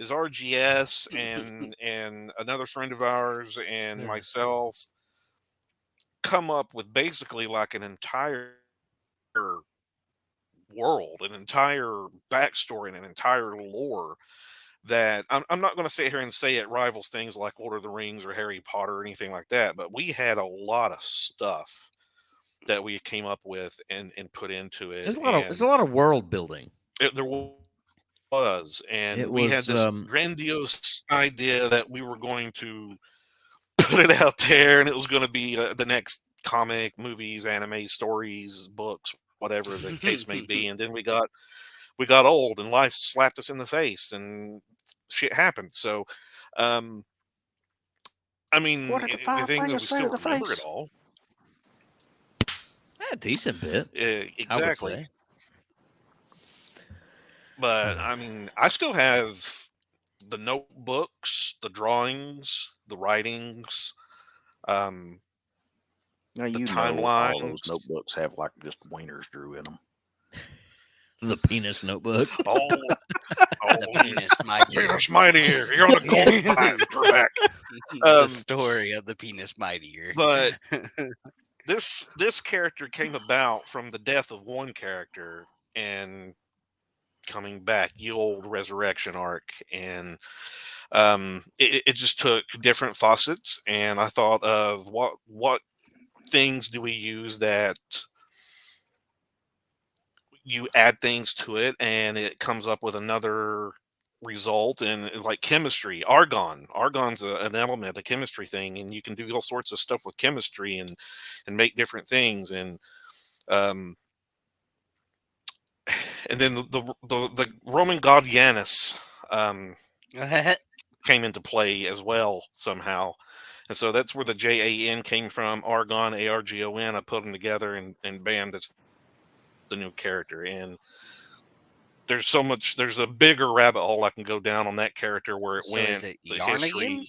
RGS and another friend of ours and myself come up with basically like an entire world, an entire backstory, and an entire lore that I'm not going to sit here and say it rivals things like Lord of the Rings or Harry Potter or anything like that, but we had a lot of stuff that we came up with and put into it. There's a lot of world building. There was, and It we had was, this grandiose idea that we were going to put it out there, and it was going to be the next comic, movies, anime, stories, books, whatever the case may be. And then we got old, and life slapped us in the face, and shit happened. So, um, I mean, What did the we five think that fingers we say still to the remember it face? all. A decent bit, I would Exactly. say. But I mean, I still have the notebooks, the drawings, the writings, um, Now the you know all those timelines. notebooks have like just wieners drew in them. The penis notebook. Oh, The penis mighty. Penis Mightier. You're on a gold back. The story of the penis mightier. But this character came about from the death of one character and coming back, the old resurrection arc, and it just took different faucets. And I thought of what things do we use that you add things to it and it comes up with another result, and like chemistry, argon's an element, a chemistry thing, and you can do all sorts of stuff with chemistry and make different things. Um and then the Roman god Janus came into play as well somehow. And so that's where the JAN came from, Argon, ARGON. I put them together, and bam, that's the new character. And there's a bigger rabbit hole I can go down on that character, where it So went, is it the Yarnigan? history.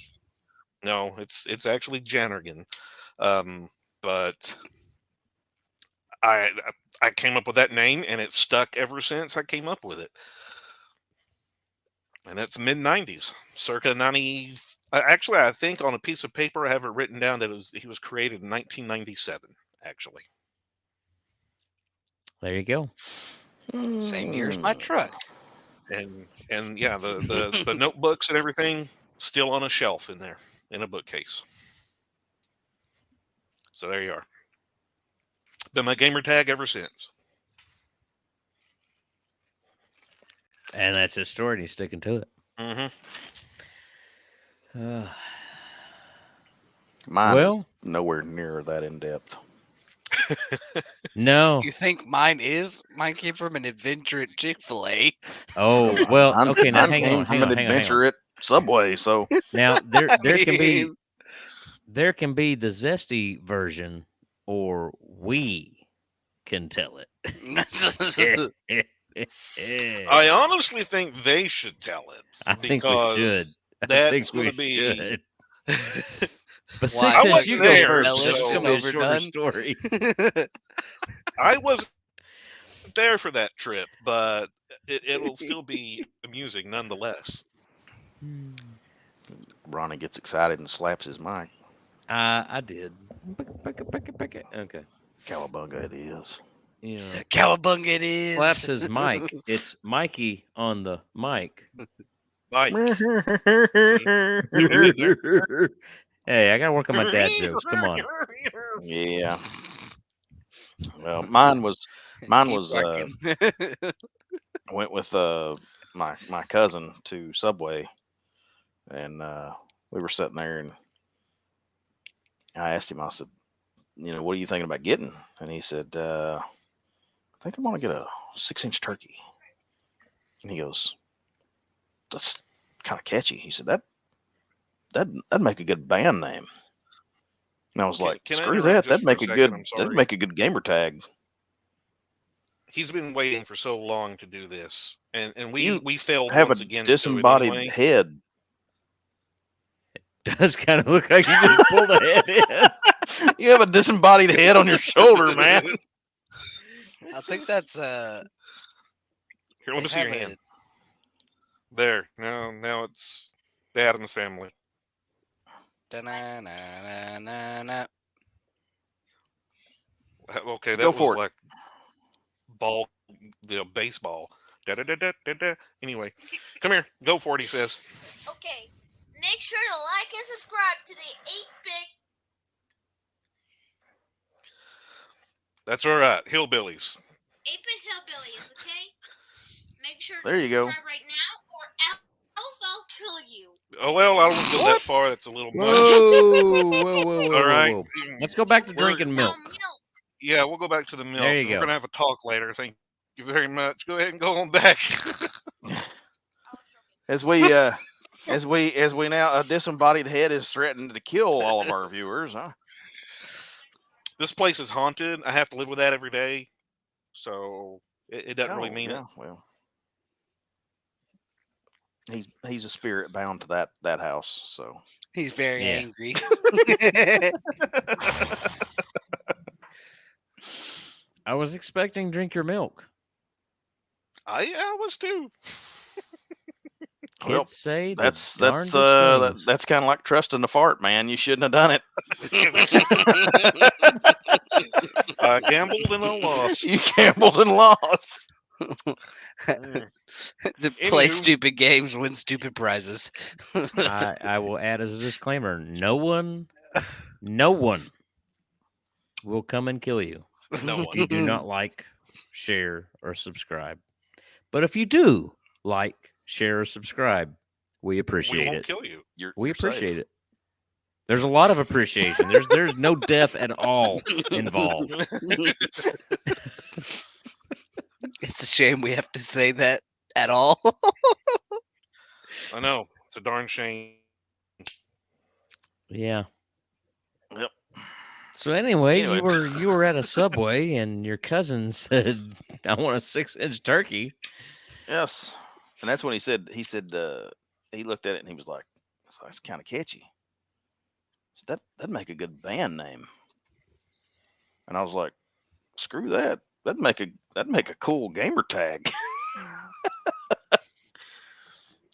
No, it's actually Janargan. But I I came up with that name, and it's stuck ever since I came up with it. And that's mid 90s, circa 90. Actually, I think on a piece of paper I have it written down that he was created in 1997. Actually, There you go. Same year as my truck. and yeah, the notebooks and everything still on a shelf in there, in a bookcase. So there you are. Been my gamer tag ever since. And that's his story, and he's sticking to it. Mm-hmm. Mine Well, nowhere near that in depth. no. You think mine is? Mine came from an adventure at Chick-fil-A. Oh, well, Mine- okay, now mine hang came on, from hang an on, hang on, hang adventure on. at Subway. So Now there can be mean- there can be the zesty version, or we can tell it. I honestly think they should tell it. I think we should. because I that's think going we to be. should. But Why? since wasn't you go there, first, this is so- going to be a shorter Overdone? story. I wasn't there for that trip, but it'll still be amusing nonetheless. Ronnie gets excited and slaps his mic. I did. Okay. Cowabunga it is. You know, Cowabunga it is. slaps his mic. It's Mikey on the mic. Like, Hey, I gotta work on my dad jokes. Come on. Yeah. Well, mine was Keep I barking. went with my cousin to Subway, and we were sitting there, and I asked him. I said, what are you thinking about getting? And he said, I think I want to get a 6-inch turkey. And he goes, that's kind of catchy. He said, that'd make a good band name. And I was like, can I screw interrupt that. just for a second? I'm That'd sorry. make a good gamer tag. He's been waiting for so long to do this, and You we failed Have once a again. To do it disembodied anyway. head. Does kind of look like you just pulled a head in. You have a disembodied head on your shoulder, man. I think that's Here, let they me see your have hand. There. Now it's the Addams Family. Da-na-na-na-na-na. Okay, Go that was for it. like ball, baseball. Da-da-da-da-da-da. Anyway, come here. Go for it, he says. Okay, make sure to like and subscribe to the 8-bit. That's all right. Hillbillies. 8-bit Hillbillies, okay? Make sure to There you go. subscribe right now, or else I'll kill you. Oh well, I don't want to go that far. That's a little much. Whoa, All right. whoa. Let's go back to We're- drinking milk. Yeah, we'll go back to the milk. There you We're go. gonna have a talk later. Thank you very much. Go ahead and go on back. As we now a disembodied head is threatening to kill all of our viewers, huh? This place is haunted. I have to live with that every day, so it doesn't really Oh, mean it. yeah, well, he's a spirit bound to that house. So He's very Yeah. angry. I was expecting drink your milk. I was too. Well, Kids say the that's darndest things. that's kind of like trusting the fart, man. You shouldn't have done it. I gambled and I lost. You gambled and lost. Mm. To play Anywho. stupid games, win stupid prizes. I will add as a disclaimer: no one will come and kill you No if you one. do not like, share, or subscribe. But if you do like, share, or subscribe, we We appreciate won't it. kill you. We You're safe. appreciate it. There's a lot of appreciation. There's no death at all involved. It's a shame we have to say that at all. I know. It's a darn shame. Yeah. Yep. So anyway, Anyway. you were at a Subway and your cousin said, "I want a 6-inch turkey." Yes, and that's when he said he looked at it and he was like, "That's kind of catchy. So that'd make a good band name." And I was like, "Screw that. That'd make a cool gamer tag."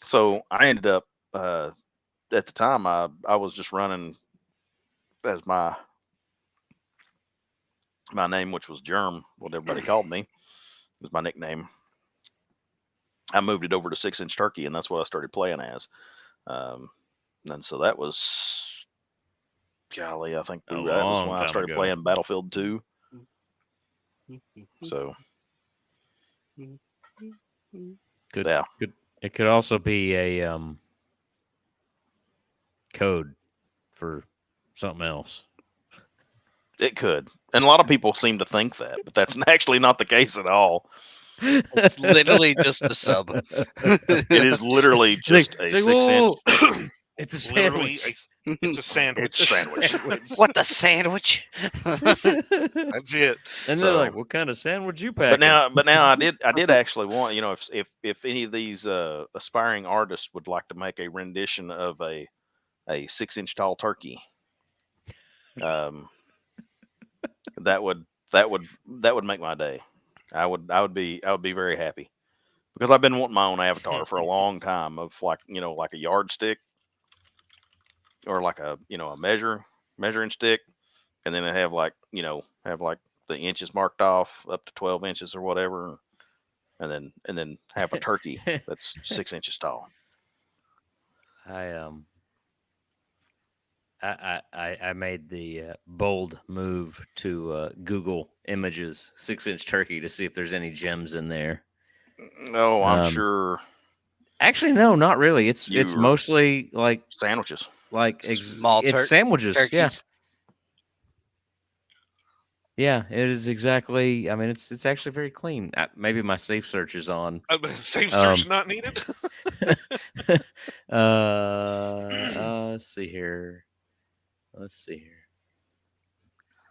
So I ended up at the time I was just running as my name, which was Germ, what everybody called me. It was my nickname. I moved it over to 6-inch turkey, and that's what I started playing as. And so that was, golly, I think A that was long when I time started ago. playing Battlefield 2. So yeah, It could also be a code for something else. it could. And a lot of people seem to think that, but that's actually not the case at all. It's literally just a sub. It is literally just a 6-inch. It's a Literally, sandwich. it's a sandwich. It's a sandwich. What the sandwich? That's it. And So- they're like, "What kind of sandwich you packing?" But now I did actually want, if any of these aspiring artists would like to make a rendition of a 6-inch tall turkey, that would make my day. I would be very happy, because I've been wanting my own avatar for a long time, of like a yardstick, or like a measuring stick, and then I have the inches marked off up to 12 inches or whatever, and then have a turkey that's 6 inches tall. I made the bold move to Google Images 6-inch turkey to see if there's any gems in there. No, I'm Um, sure Actually, no, not really. It's You were- mostly like sandwiches. Small it's sandwiches. turkeys. Yeah, it is exactly. I mean, it's actually very clean. Maybe my safe search is on. Safe search not needed. Let's see here.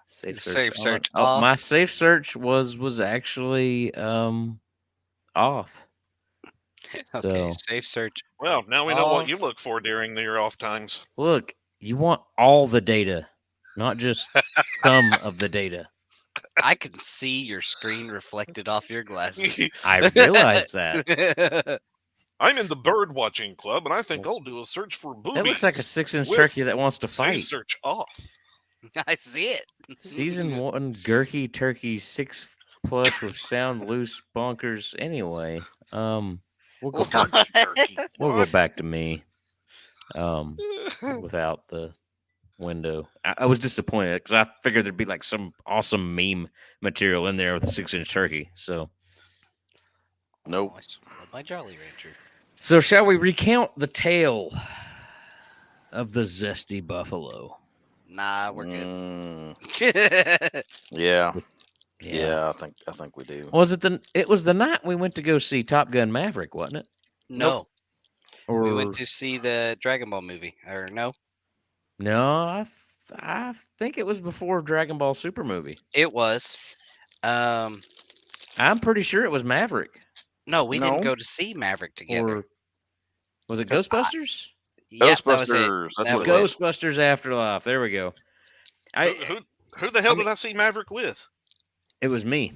Safe search. Safe search Oh, off. my safe search was actually off. Okay, So safe search. Well, now we know what you Off. look for during your off times. look, you want all the data, not just some of the data. I can see your screen reflected off your glasses. I realize that. I'm in the bird watching club, and I think I'll do a search for boobies. That looks like a 6-inch with turkey that wants to safe fight. search off. I see it. Season 1 Gurky Turkey 6+ with sound loose bonkers. Anyway, we'll go back. Turkey. We'll go back to me. Without the window, I was disappointed because I figured there'd be like some awesome meme material in there with a 6-inch turkey. So, Nope. I love my Jolly Rancher. so shall we recount the tale of the zesty buffalo. Nah, we're good. Yeah. Yeah. Yeah, I think we do. Was it it was the night we went to go see Top Gun Maverick, wasn't it? No, Or we went to see the Dragon Ball movie. Or no, no, I think it was before Dragon Ball Super movie. it was. I'm pretty sure it was Maverick. No, we didn't No. go to see Maverick together. Or was it 'Cause Ghostbusters? Yeah, that was it. Ghostbusters. That's That what was it it. was. Ghostbusters Afterlife. There we go. Who the hell mean- did I see Maverick with? It was me.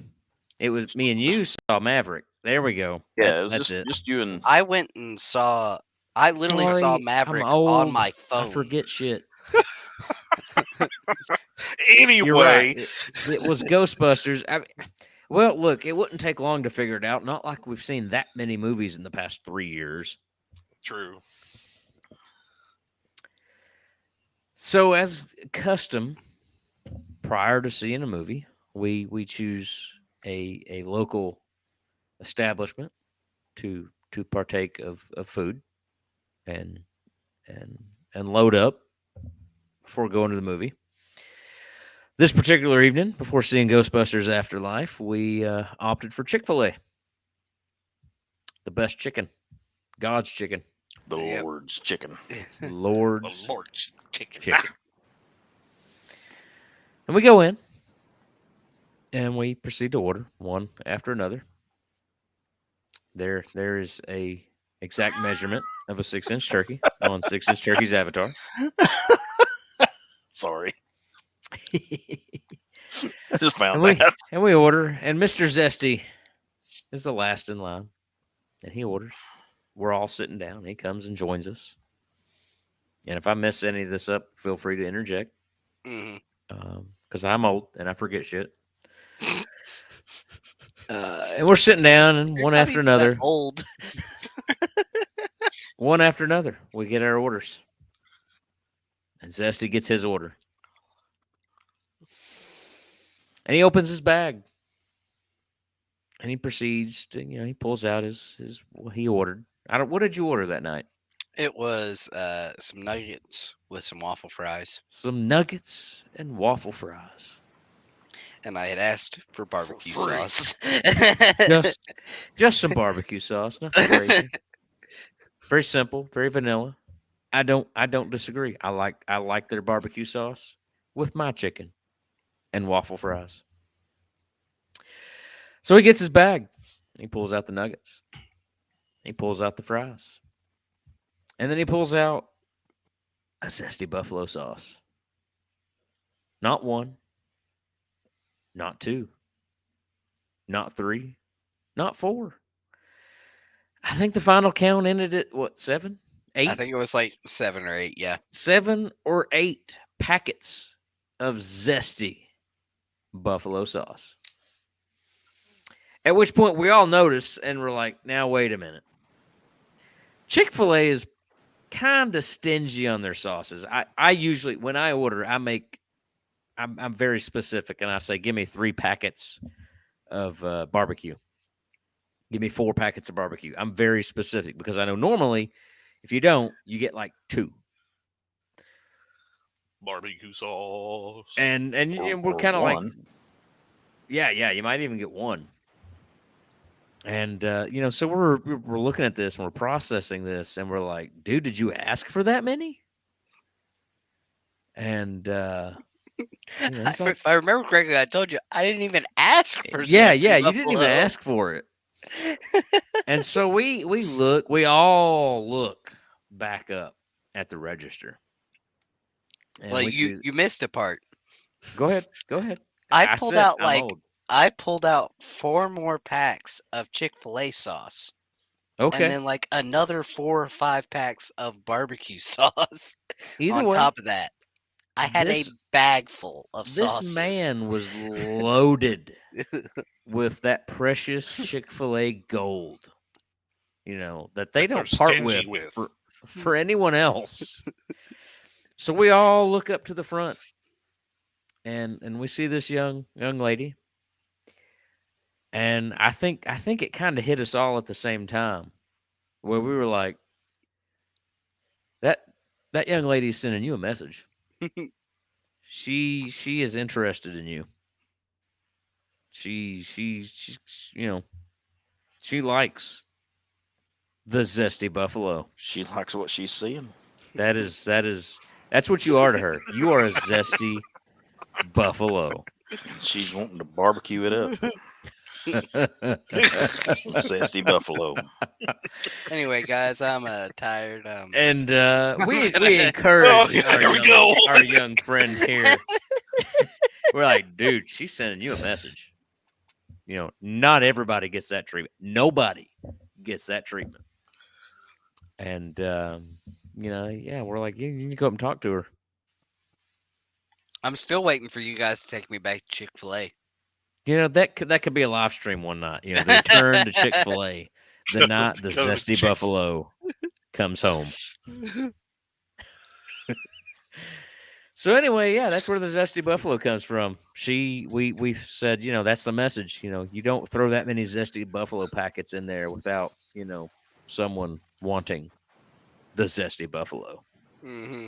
It was me and you saw Maverick. There we go. Yeah, it was That's it. just you and I went and saw. I literally saw Sorry, I'm Maverick old. on my phone. I forget shit. Anyway, You're right. It was Ghostbusters. Well, look, it wouldn't take long to figure it out. Not like we've seen that many movies in the past 3 years. true. So, as custom, prior to seeing a movie, we choose a local establishment to partake of food and load up before going to the movie. This particular evening, before seeing Ghostbusters Afterlife, we opted for Chick-fil-A. The best chicken. God's chicken. the Yep. Lord's chicken. Lord's The Lord's chicken. chicken. And we go in and we proceed to order one after another. There is a exact measurement of a 6-inch turkey on 6-inch turkey's avatar. Sorry, I just found And we, that. and we order, and Mr. Zesty is the last in line. And he orders. We're all sitting down. He comes and joins us. And if I mess any of this up, feel free to interject. Mhm. Because I'm old and I forget shit. And we're sitting down, and You're one not after even that another, Old. one after another, we get our orders. And Zesty gets his order. And he opens his bag. And he proceeds to, he pulls out his what he ordered. What did you order that night? It was some nuggets with some waffle fries, Some nuggets and waffle fries. and I had asked for barbecue free. sauce. Just some barbecue sauce, nothing crazy. Very simple, very vanilla. I don't disagree. I like their barbecue sauce with my chicken and waffle fries. So he gets his bag. He pulls out the nuggets. He pulls out the fries. And then he pulls out a zesty buffalo sauce. Not one, not two, not three, not four. I think the final count ended at what, 7? 8? I think it was like 7 or 8. Yeah. 7 or 8 packets of zesty buffalo sauce. At which point we all notice and we're like, now wait a minute. Chick-fil-A is kind of stingy on their sauces. I usually, when I order, I'm very specific and I say, give me 3 packets of barbecue. Give me 4 packets of barbecue. I'm very specific because I know normally if you don't, you get like 2. Barbecue sauce. And Or we're kind of like, one. yeah, you might even get 1. And so we're looking at this and we're processing this and we're like, dude, did you ask for that many? And he's like, If I remember correctly, I told you I didn't even ask for. yeah, zesty you didn't even buffalo. ask for it. And so we all look back up at the register. And Well, we see, you missed a part. go ahead. I pulled said out I'm like old. I pulled out 4 more packs of Chick-fil-A sauce, Okay. and then like another 4 or 5 packs of barbecue sauce. Either On way, top of that, I had this- a bag full of this sauces. man was loaded with that precious Chick-fil-A gold. That they That don't they're part stingy with with. for anyone else. So we all look up to the front and we see this young lady. And I think it kind of hit us all at the same time where we were like, that That young lady's sending you a message. She is interested in you. She you know, she likes the zesty buffalo. She likes what she's seeing. That's what you are to her. You are a zesty buffalo. She's wanting to barbecue it up. Zesty buffalo. Anyway, guys, I'm tired. And we gonna- encourage Oh, here we young, go. our young friend here. We're like, dude, she's sending you a message. You know, not everybody gets that treatment. Nobody gets that treatment. And you know, yeah, we're like, you can go up and talk to her. I'm still waiting for you guys to take me back to Chick-fil-A. You know, that could be a live stream one night. You know, the return to Chick-fil-A, the night the Go to zesty Chick- buffalo comes home. So anyway, yeah, that's where the zesty buffalo comes from. We said, you know, that's the message. You know, you don't throw that many zesty buffalo packets in there without, you know, someone wanting the zesty buffalo. Mm-hmm.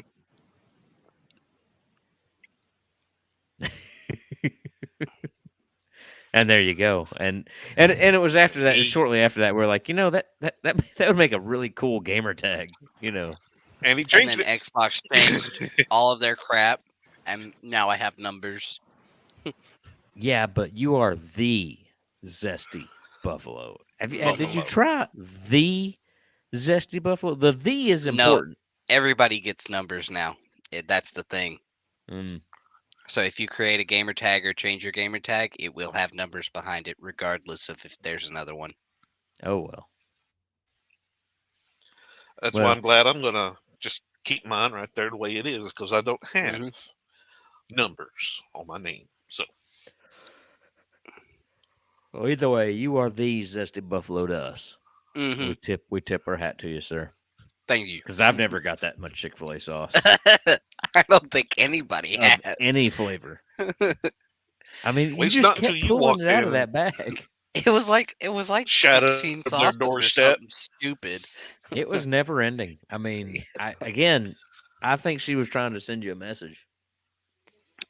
And there you go. And it was after that, Hey. shortly after that, we're like, you know, that would make a really cool gamer tag, you know. And he And changed then it. Xbox changed all of their crap, and now I have numbers. Yeah, but you are the zesty buffalo. Did you Buffalo. try the zesty buffalo? The is No. important. Everybody gets numbers now. That's the thing. Mm. So if you create a gamer tag or change your gamer tag, it will have numbers behind it, regardless of if there's another one. Oh well. That's Well- why I'm glad I'm gonna just keep mine right there the way it is because I don't have numbers on my name. So Well, either way, you are the zesty buffalo to us. Mm-hmm. We tip our hat to you, sir. Thank you. Because I've never got that much Chick-fil-A sauce I don't think anybody of has. any flavor. I mean, you least just not kept until you pulling walked it out in of that bag. It was like Shadow 16 of their sauces or doorstep. something stupid. It was never ending. I mean, I think she was trying to send you a message.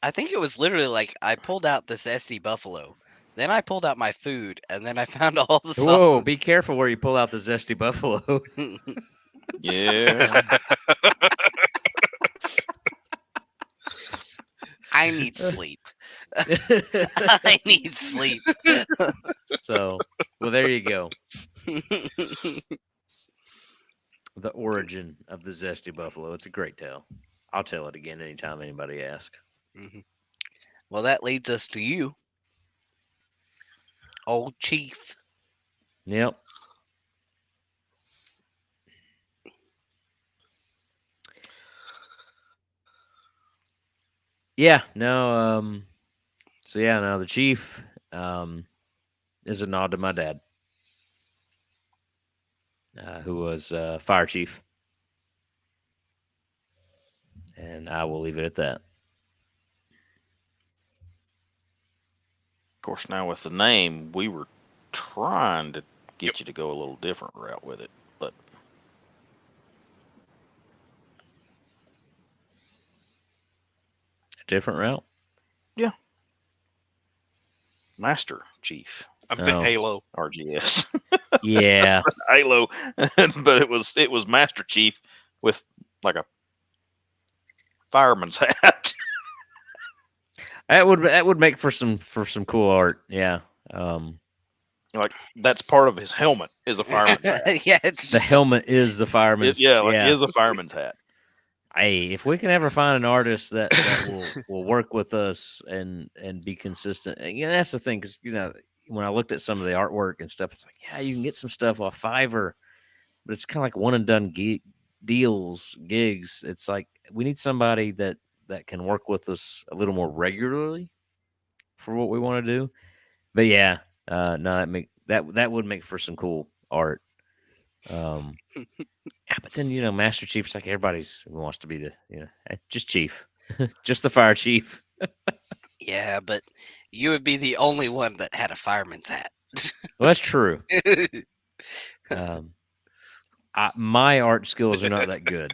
I think it was literally like I pulled out this SD Buffalo, then I pulled out my food, and then I found all the Whoa, sauces. be careful where you pull out the zesty buffalo. Yeah. I need sleep. I need sleep. So, well, there you go. The origin of the zesty buffalo. It's a great tale. I'll tell it again anytime anybody asks. Mhm. Well, that leads us to you, old Chief. Yep. Yeah, no, so yeah, no, the chief is a nod to my dad, who was fire chief. And I will leave it at that. Of course, now with the name, we were trying to get you to go a little different route with it, but A different route? Master Chief I'm thinking Oh. Halo. RGS. Yeah. Halo, but it was Master Chief with like a fireman's hat. That would make for some cool art. Yeah. Like that's part of his helmet is a fireman's hat. Yeah, it's The just helmet is the fireman's. It is a fireman's hat. Hey, if we can ever find an artist that will work with us and be consistent, and, you know, that's the thing. Because when I looked at some of the artwork and stuff, it's like, yeah, you can get some stuff off Fiverr, but it's kind of like one and done gigs. It's like we need somebody that can work with us a little more regularly for what we want to do. But yeah, no, that would make for some cool art. Yeah, but then Master Chief's like everybody's wants to be the just chief, just the fire chief. yeah, but you would be the only one that had a fireman's hat. Well, that's true. My art skills are not that good.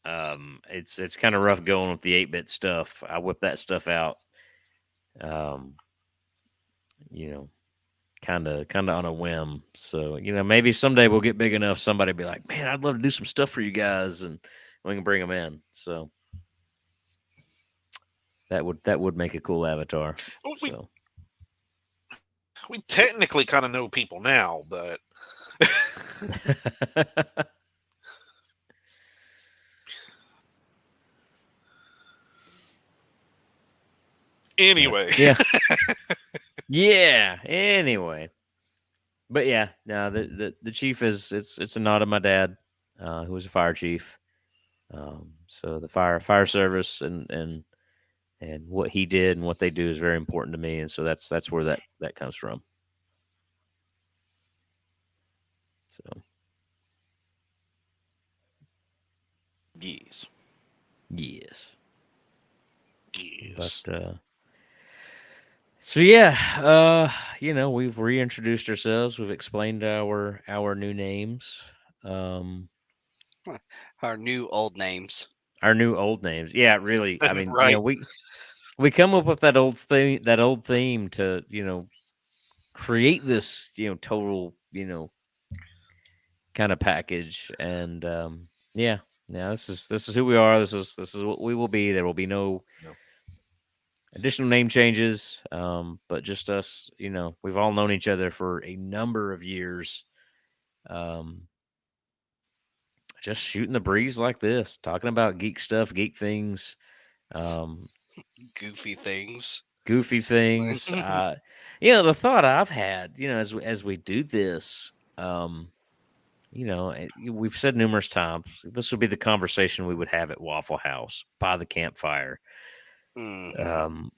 It's kind of rough going with the 8-bit stuff. I whip that stuff out. Um, you know, kind of on a whim. So maybe someday we'll get big enough. Somebody will be like, man, I'd love to do some stuff for you guys, and we can bring them in. So that would make a cool avatar. Well, So we technically kind of know people now, but anyway. yeah, yeah. Anyway, but yeah, no, the chief is it's a nod of my dad, who was a fire chief. So the fire service and what he did and what they do is very important to me, and so that's where that comes from. So Yes. yes, Yes. but so yeah, we've reintroduced ourselves. We've explained our new names, Our new old names. our new old names. Yeah, really. I mean, Right. we come up with that old theme to create this total kind of package, and yeah, this is who we are. This is what we will be. There will be no No. additional name changes, but just us. We've all known each other for a number of years. Just shooting the breeze like this, talking about geek stuff, geek things, um, Goofy things. goofy things. The thought I've had, as we do this, we've said numerous times, this would be the conversation we would have at Waffle House, by the campfire, Mhm.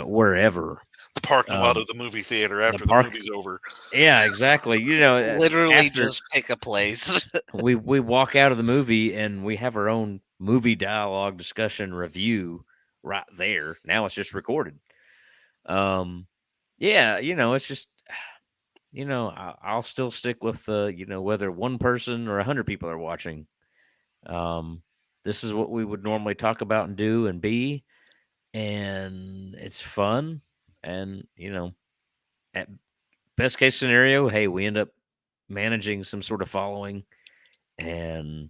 wherever. The parking lot Um, of the movie theater after the park- movie's over. Yeah, exactly. Literally after just pick a place. we walk out of the movie and we have our own movie dialogue, discussion, review right there. Now it's just recorded. Yeah, it's just I'll still stick with whether one person or 100 people are watching. This is what we would normally talk about and do and be, and it's fun. And at best case scenario, hey, we end up managing some sort of following and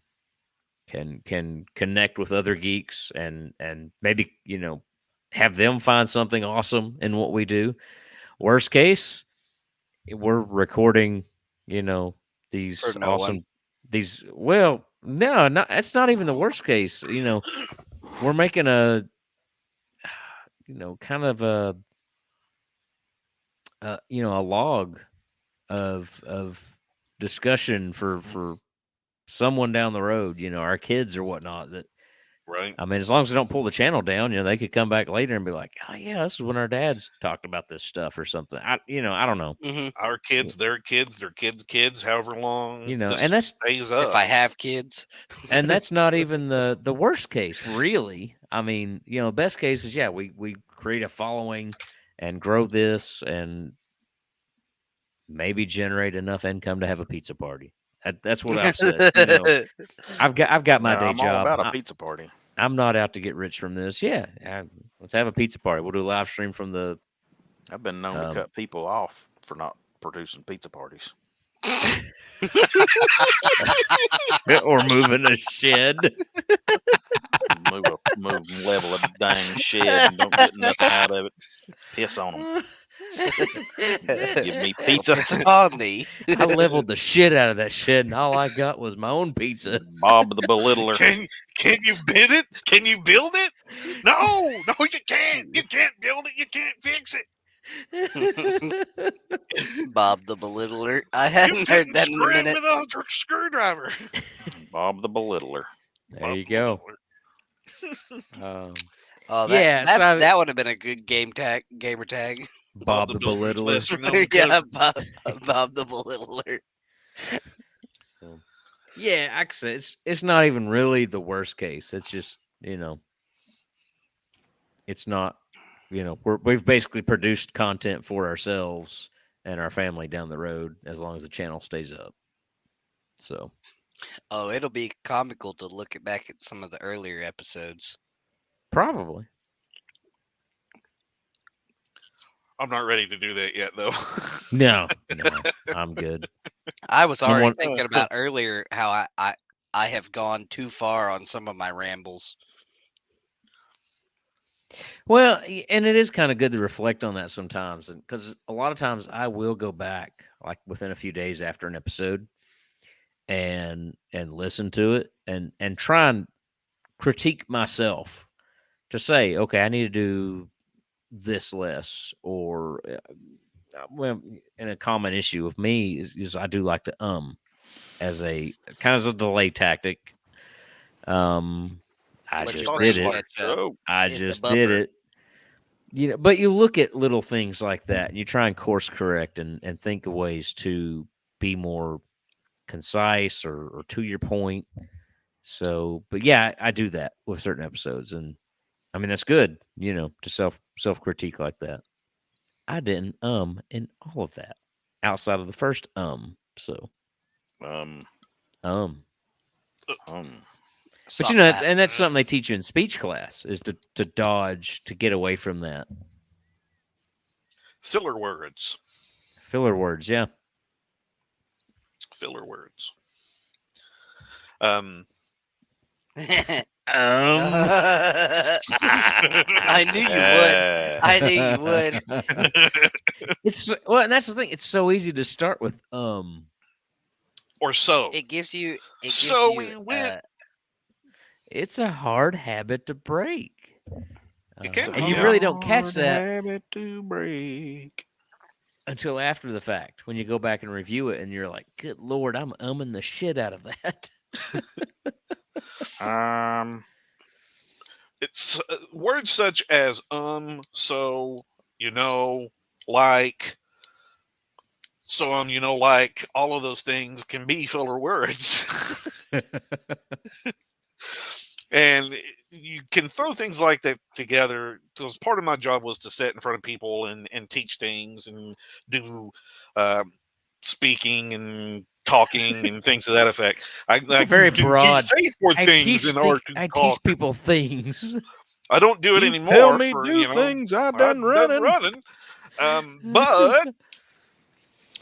can connect with other geeks and maybe have them find something awesome in what we do. Worst case, we're recording, these For no awesome one. these well, no, not it's not even the worst case. We're making a kind of a log of discussion for someone down the road, our kids or whatnot. That Right. I mean, as long as they don't pull the channel down, they could come back later and be like, "Oh yeah, this is when our dads talked about this stuff or something." I don't know. Hmm. Our kids, their kids, however long And this that's stays If up. I have kids. not even the worst case, really. I mean, best case is we create a following and grow this and maybe generate enough income to have a pizza party. That's what I've said. I've got my day I'm all job. about a pizza party. I'm not out to get rich from this. Yeah, let's have a pizza party. We'll do a live stream from the I've been known to cut people off for not producing pizza parties. or moving a shed. Move and level a dang shed and don't get nothing out of it. Piss on them. Give me pizza. It's on thee. I leveled the shit out of that shed, and all I got was my own pizza. Bob the Belittler. Can you bid it? Can you build it? No, you can't. You can't build it. You can't fix it. Bob the Belittler. I You hadn't heard couldn't that in a screw it minute. with a screwdriver. Bob the Belittler. There you go. Oh, Yeah, so that would have been a good gamer tag. Bob the Builder's Belittler. lesser known Yeah, cousin. Bob the Belittler. So, yeah, actually, it's not even really the worst case. It's just it's not we've basically produced content for ourselves and our family down the road as long as the channel stays up. So Oh, it'll be comical to look back at some of the earlier episodes. Probably. I'm not ready to do that yet, though. No, I'm good. I was I'm already one- thinking about earlier how I have gone too far on some of my rambles. Well, and it is kind of good to reflect on that sometimes, and because a lot of times I will go back like within a few days after an episode and listen to it and try and critique myself to say, okay, I need to do this less, or well, and a common issue with me is I do like to as a kind of as a delay tactic. I Let your just Thoughts did brain it. like, catch up. Oh, I Hit the just did buffer. it. You know, but you look at little things like that, and you try and course correct and think of ways to be more concise or to your point. So, but yeah, I do that with certain episodes, and I mean that's good, to self critique like that. I didn't in all of that outside of the first so um, um. um. But Soft pat. and that's something they teach you in speech class is to dodge to get away from that filler words. filler words. Yeah. Filler words. Um, Um. I knew you would. I knew you would. It's well, and that's the thing. It's so easy to start with or so. It gives you. It So gives we you. went. It's a hard habit to break. It can And be, you yeah. really don't catch Hard that habit to break. until after the fact when you go back and review it and you're like, good Lord, I'm umming the shit out of that. Um, It's words such as so, like, so like, all of those things can be filler words. And you can throw things like that together, because part of my job was to sit in front of people and teach things and do speaking and talking and things to that effect. I Very can broad. say four things in order to I talk. teach people things. I don't do it you anymore tell me for, do things I I done running. But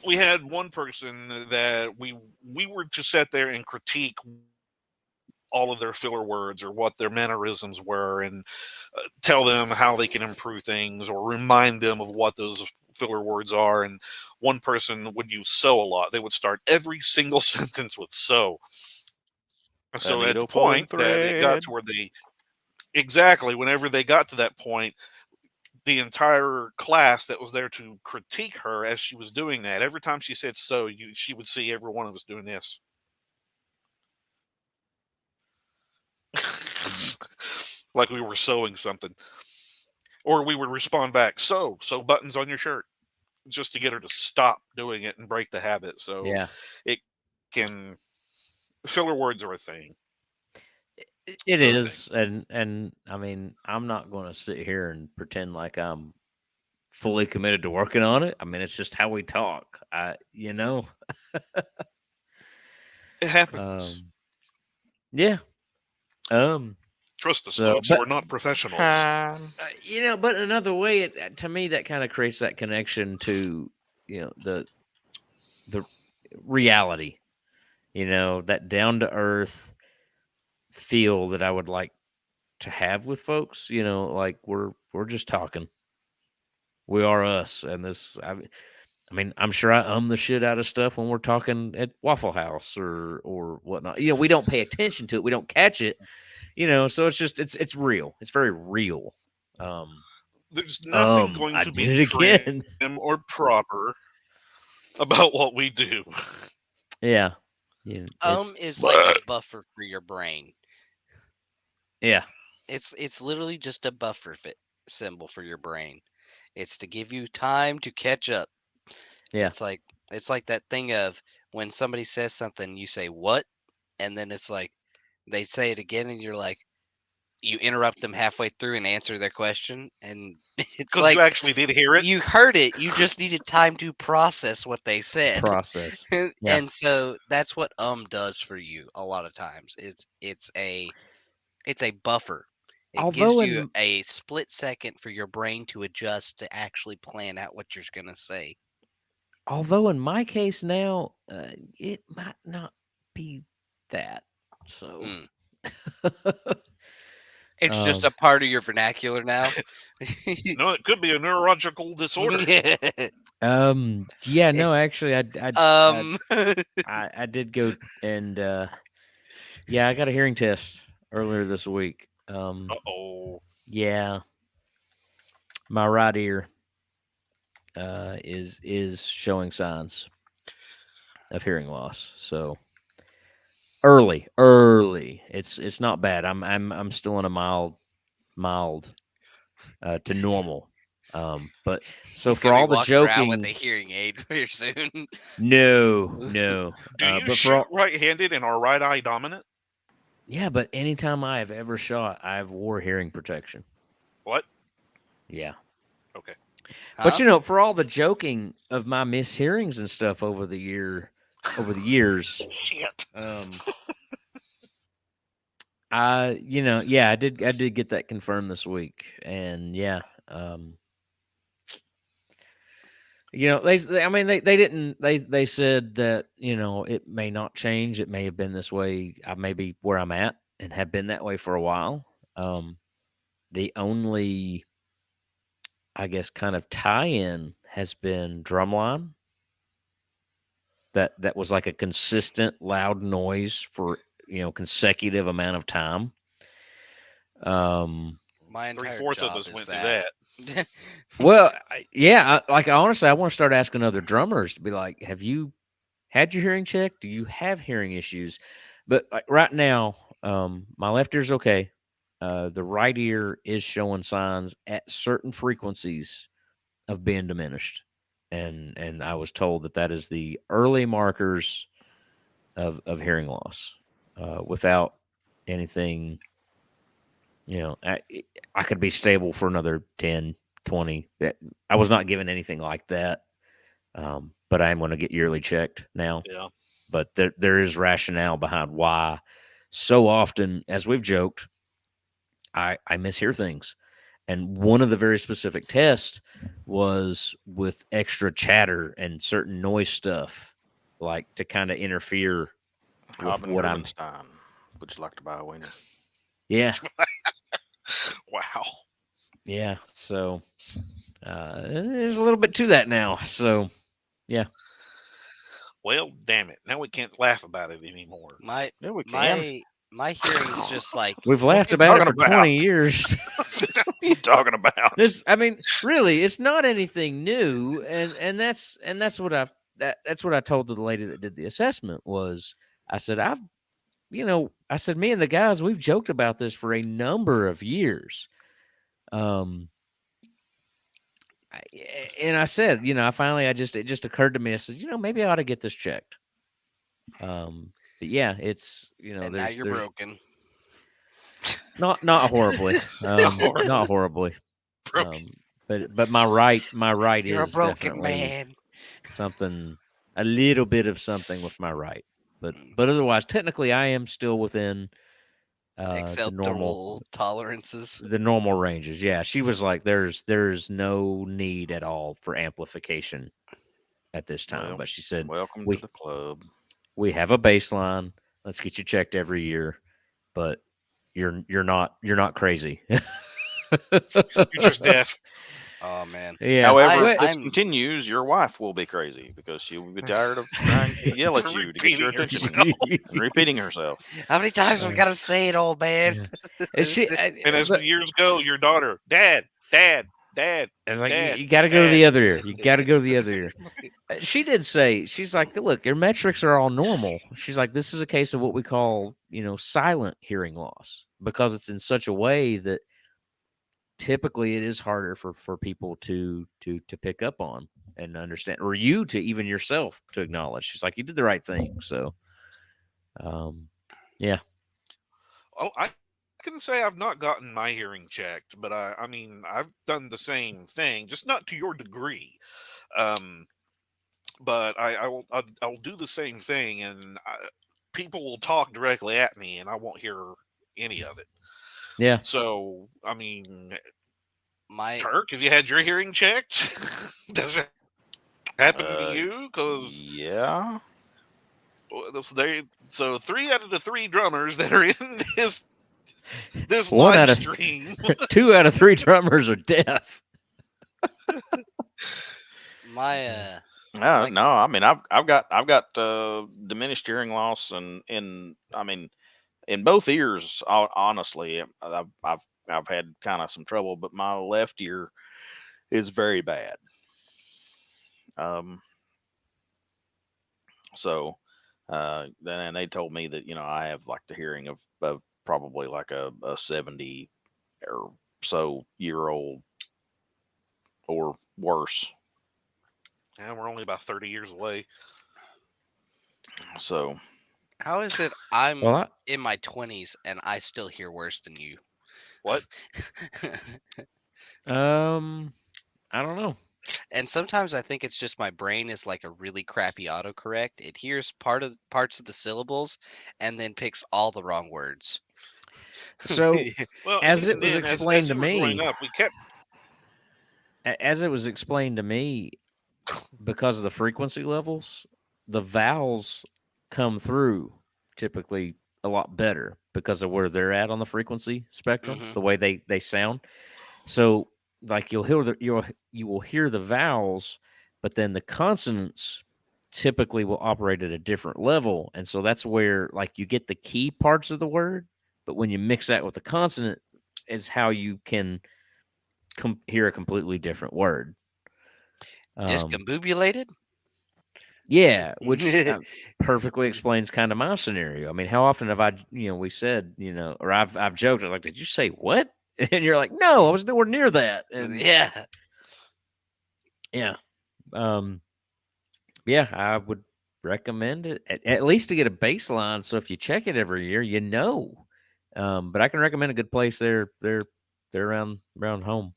we had one person that we were to sit there and critique all of their filler words or what their mannerisms were, and tell them how they can improve things or remind them of what those filler words are. And one person would use so a lot. They would start every single sentence with so. And A so at the needle pulling point that it got thread. to where exactly, whenever they got to that point, the entire class that was there to critique her as she was doing that, every time she said so, she would see every one of us doing this. Like we were sewing something. Or we would respond back, sew buttons on your shirt, just to get her to stop doing it and break the habit. So Yeah. it can, filler words are a thing. It They're a is, and I mean, I'm not going to sit here and pretend like I'm fully committed to working on it. I mean, it's just how we talk. It happens. Yeah. Trust us, So, folks. but We're not professionals. but another way, to me, that kind of creates that connection to the reality. That down to earth feel that I would like to have with folks. Like we're just talking. We are us, and this. I mean, I'm sure I the shit out of stuff when we're talking at Waffle House or whatnot. We don't pay attention to it. We don't catch it. So it's just it's real. It's very real. There's nothing going I to did be it again. prim or proper about what we do. Yeah. Is like a buffer for your brain. Yeah. It's literally just a buffer symbol for your brain. It's to give you time to catch up. Yeah. It's like that thing of when somebody says something, you say what, and then it's like they say it again, and you're like, you interrupt them halfway through and answer their question, and it's Because like you actually did hear it. you heard it. You just needed time to process what they said. Process. Yeah. And so that's what does for you a lot of times. It's a buffer. It gives Although you in a split second for your brain to adjust to actually plan out what you're gonna say. although in my case now, it might not be that. So Mm. It's just a part of your vernacular now. No, it could be a neurological disorder. yeah, no, actually, um, I did go and yeah, I got a hearing test earlier this week. Uh-oh. Yeah, my right ear is showing signs of hearing loss. So early. It's not bad. I'm still in a mild to normal. But so he's for gonna be all the walking around with a joking, hearing aid here soon. no. Do you But for shoot all, right-handed and are right eye dominant? yeah, but anytime I have ever shot, I've wore hearing protection. What? Yeah. Okay. But Huh? you know, for all the joking of my mishearings and stuff over the years, Shit. I did get that confirmed this week, and yeah, I mean, they didn't, they said that, it may not change. It may have been this way. I may be where I'm at and have been that way for a while. The only, I guess, kind of tie-in has been drumline. That was like a consistent loud noise for consecutive amount of time. My entire 3/4 of job us is went through that. that. Well, yeah, honestly, I want to start asking other drummers to be like, have you had your hearing checked? Do you have hearing issues? But like right now, my left ear's okay. The right ear is showing signs at certain frequencies of being diminished, and I was told that is the early markers of hearing loss, without anything. I could be stable for another 10, 20. I was not given anything like that, but I am going to get yearly checked now. Yeah. But there is rationale behind why so often, as we've joked, I mishear things. And one of the very specific tests was with extra chatter and certain noise stuff, like to kind of interfere with Robin what I'm. Grubenstein. Would you like to buy a wiener? Yeah, Wow. yeah. So there's a little bit to that now. So yeah. Well, damn it. Now we can't laugh about it anymore. My Yeah, we can. my hearing's just like We've laughed you about it talking for about? 20 years. What are you talking about? I mean, really, it's not anything new, and that's what that's what I told the lady that did the assessment was. I said I said me and the guys we've joked about this for a number of years. And I said, I finally it just occurred to me. I said, maybe I ought to get this checked. But yeah, it's and now you're there's broken. not horribly, not horribly. Broken. But my right You're a is broken definitely man. something, a little bit of something with my right, but otherwise, technically, I am still within Acceptable tolerances. the normal ranges. Yeah, she was like, "There's no need at all for amplification at this time," Well, but she said, welcome "We to the club. we have a baseline. Let's get you checked every year, but you're not crazy." You're just deaf. Oh man. Yeah. However, if this I'm- continues, your wife will be crazy because she will be tired of trying to yell at you to get your Repeating attention herself. and repeating herself. How many times we gotta say it, old man? And she, And as but the years go, your daughter, Dad, Dad, Dad. it's like Dad, you got to go to Dad. the other ear. You got to go to the other ear. She did say, she's like, look, your metrics are all normal. She's like, this is a case of what we call, silent hearing loss, because it's in such a way that typically it is harder for people to pick up on and understand, or you to even yourself to acknowledge. She's like, you did the right thing. So, yeah. Oh, I can say I've not gotten my hearing checked, but I mean, I've done the same thing, just not to your degree. Um, but I'll do the same thing, and people will talk directly at me, and I won't hear any of it. Yeah. So, I mean, My Kirk, have you had your hearing checked? Does it happen to you? Because Yeah. so 3 out of the 3 drummers that are in this One live out of stream. 2 out of 3 drummers are deaf. my No, my no. I mean, I've got diminished hearing loss, and I mean, in both ears. Honestly, I've had kind of some trouble, but my left ear is very bad. Um, so then they told me that I have like the hearing of probably like a 70 or so year old or worse. Yeah, we're only about 30 years away. So How is it I'm Well, in my 20s and I still hear worse than you? What? I don't know. And sometimes I think it's just my brain is like a really crappy autocorrect. It hears parts of the syllables and then picks all the wrong words. So, Well, and as it even was then, explained as to you were growing me, up, we kept. as it was explained to me, because of the frequency levels, the vowels come through typically a lot better because of where they're at on the frequency spectrum, Mhm. the way they sound. So, like you will hear the vowels, but then the consonants typically will operate at a different level, and so that's where like you get the key parts of the word, but when you mix that with the consonant, is how you can hear a completely different word. Discombobulated? Yeah, which perfectly explains kind of my scenario. I mean, how often have I, we said, or I've joked, I'm like, did you say what? And you're like, no, I was nowhere near that. And Yeah. yeah, um, yeah, I would recommend it at least to get a baseline. So if you check it every year, you know. But I can recommend a good place there. They're around home.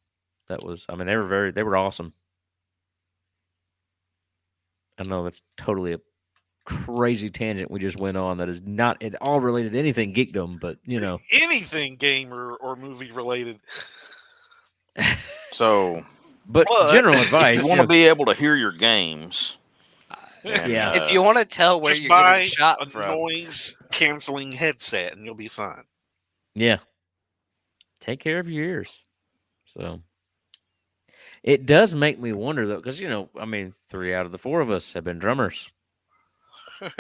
That was, I mean, they were awesome. I know that's totally a crazy tangent we just went on that is not at all related to anything geekdom, but Anything game or movie related. so but But general if advice, you want to be able to hear your games, and yeah. If you want to tell where just you're getting buy shot a from, noise canceling headset and you'll be fine. Yeah. Take care of your ears. So it does make me wonder though, because I mean, 3 out of the 4 of us have been drummers.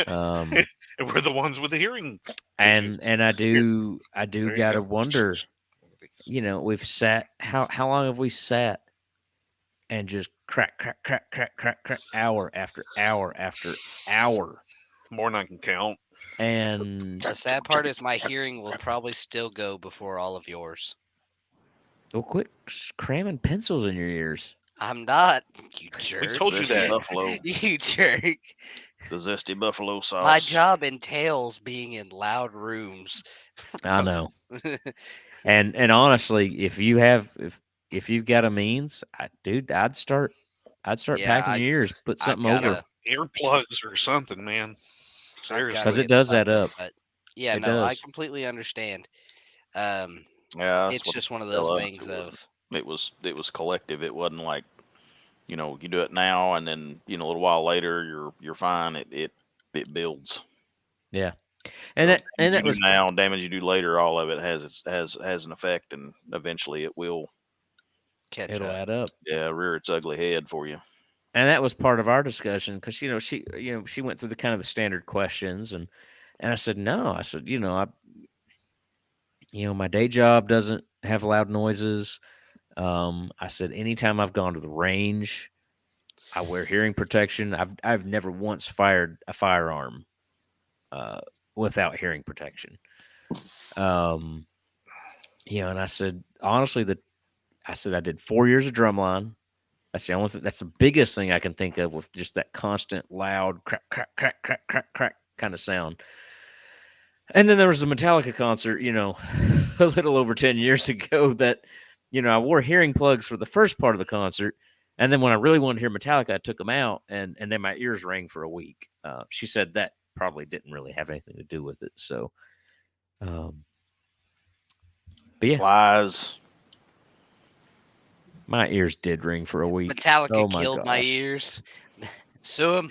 And we're the ones with the hearing issues. And I do There you gotta go. wonder, we've sat how long have we sat and just crack, crack, crack, crack, crack, crack, hour after hour after hour. More than I can count. And the sad part is my hearing will probably still go before all of yours. well, quit cramming pencils in your ears. I'm not, you jerk. told you zesty that. buffalo, You jerk. the zesty buffalo sauce. My job entails being in loud rooms. I know. And honestly, if you've got a means, dude, I'd start Yeah, packing your ears, put I've something over, gotta Earplugs or something, man. I've Seriously. gotta because it get does add something, up. but yeah, It no, I does. completely understand. Yeah, that's It's what just one of tell those us. things of It was collective. It wasn't like you do it now and then a little while later you're fine. It builds. Yeah, So and that damage you do was now, damage you do later, all of it has an effect, and eventually it will catch it'll up. add up. rear its ugly head for you. And that was part of our discussion because she went through the kind of the standard questions and I said no. I said my day job doesn't have loud noises. I said anytime I've gone to the range, I wear hearing protection. I've never once fired a firearm uh, without hearing protection. Um, and I said honestly that I said I did 4 years of drumline. That's the only thing. That's the biggest thing I can think of with just that constant loud crack, crack, crack, crack, crack, crack kind of sound. And then there was the Metallica concert, a little over 10 years ago that, I wore hearing plugs for the first part of the concert. And then when I really wanted to hear Metallica, I took them out and then my ears rang for a week. She said that probably didn't really have anything to do with it. So, but yeah, Lies. my ears did ring for a week. Metallica Oh my killed my gosh. ears. Sue 'em.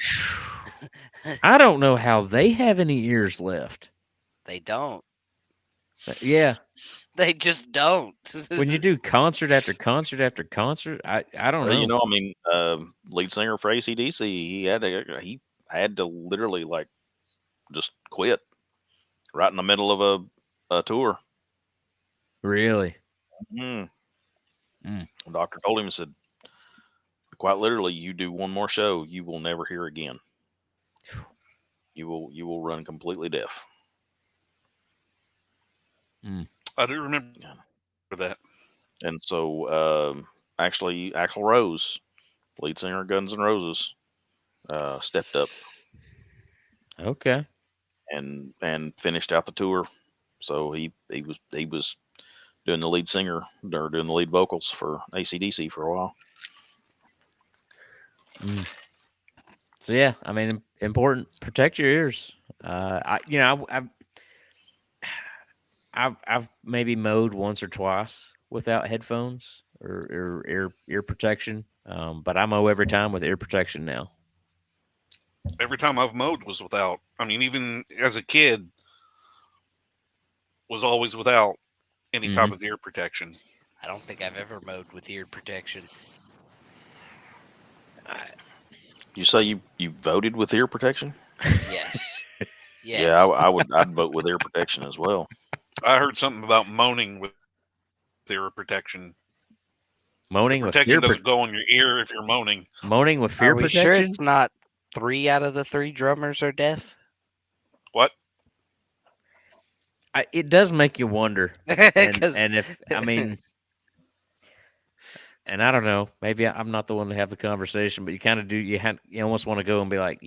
I don't know how they have any ears left. They don't. Yeah. They just don't. When you do concert after concert after concert, I don't Well, know. I mean, lead singer for AC/DC, he had to literally like just quit right in the middle of a tour. Really? Mm. Mm. The doctor told him, said, quite literally, you do one more show, you will never hear again. You will run completely deaf. I do remember Yeah. that. And so, actually, Axl Rose, lead singer of Guns N' Roses, stepped up Okay. and finished out the tour. So he was doing the lead singer or doing the lead vocals for AC/DC for a while. So yeah, I mean, important. Protect your ears. I've maybe mowed once or twice without headphones or ear protection, but I mow every time with ear protection now. Every time I've mowed was without. I mean, even as a kid, was always without any type of ear protection. I don't think I've ever mowed with ear protection. You say you voted with ear protection? Yes. Yes. Yeah, I'd vote with ear protection as well. I heard something about moaning with ear protection. Moaning with ear Protection doesn't go on your ear if you're moaning. Moaning with Are ear we protection. sure it's not 3 out of the 3 drummers are deaf? What? It does make you wonder, and 'Cause- if I mean, and I don't know, maybe I'm not the one to have the conversation, but you kind of do. You almost want to go and be like,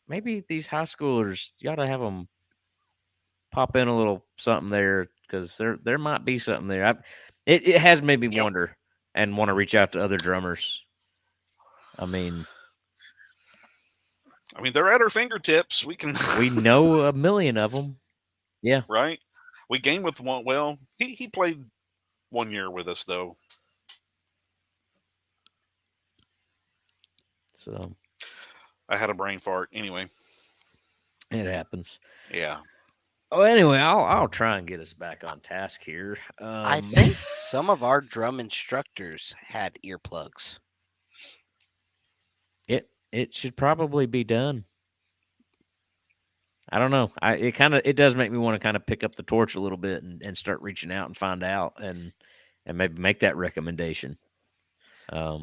maybe these high schoolers, you ought to have them pop in a little something there because there might be something there. It has made me wonder and want to reach out to other drummers. I mean, they're at our fingertips. we know a million of them. Yeah. Right. We game with one. Well, he played 1 year with us though. So I had a brain fart anyway. it happens. Yeah. Oh, anyway, I'll try and get us back on task here. I think some of our drum instructors had earplugs. It should probably be done. I don't know. It does make me want to kind of pick up the torch a little bit and start reaching out and find out and maybe make that recommendation. I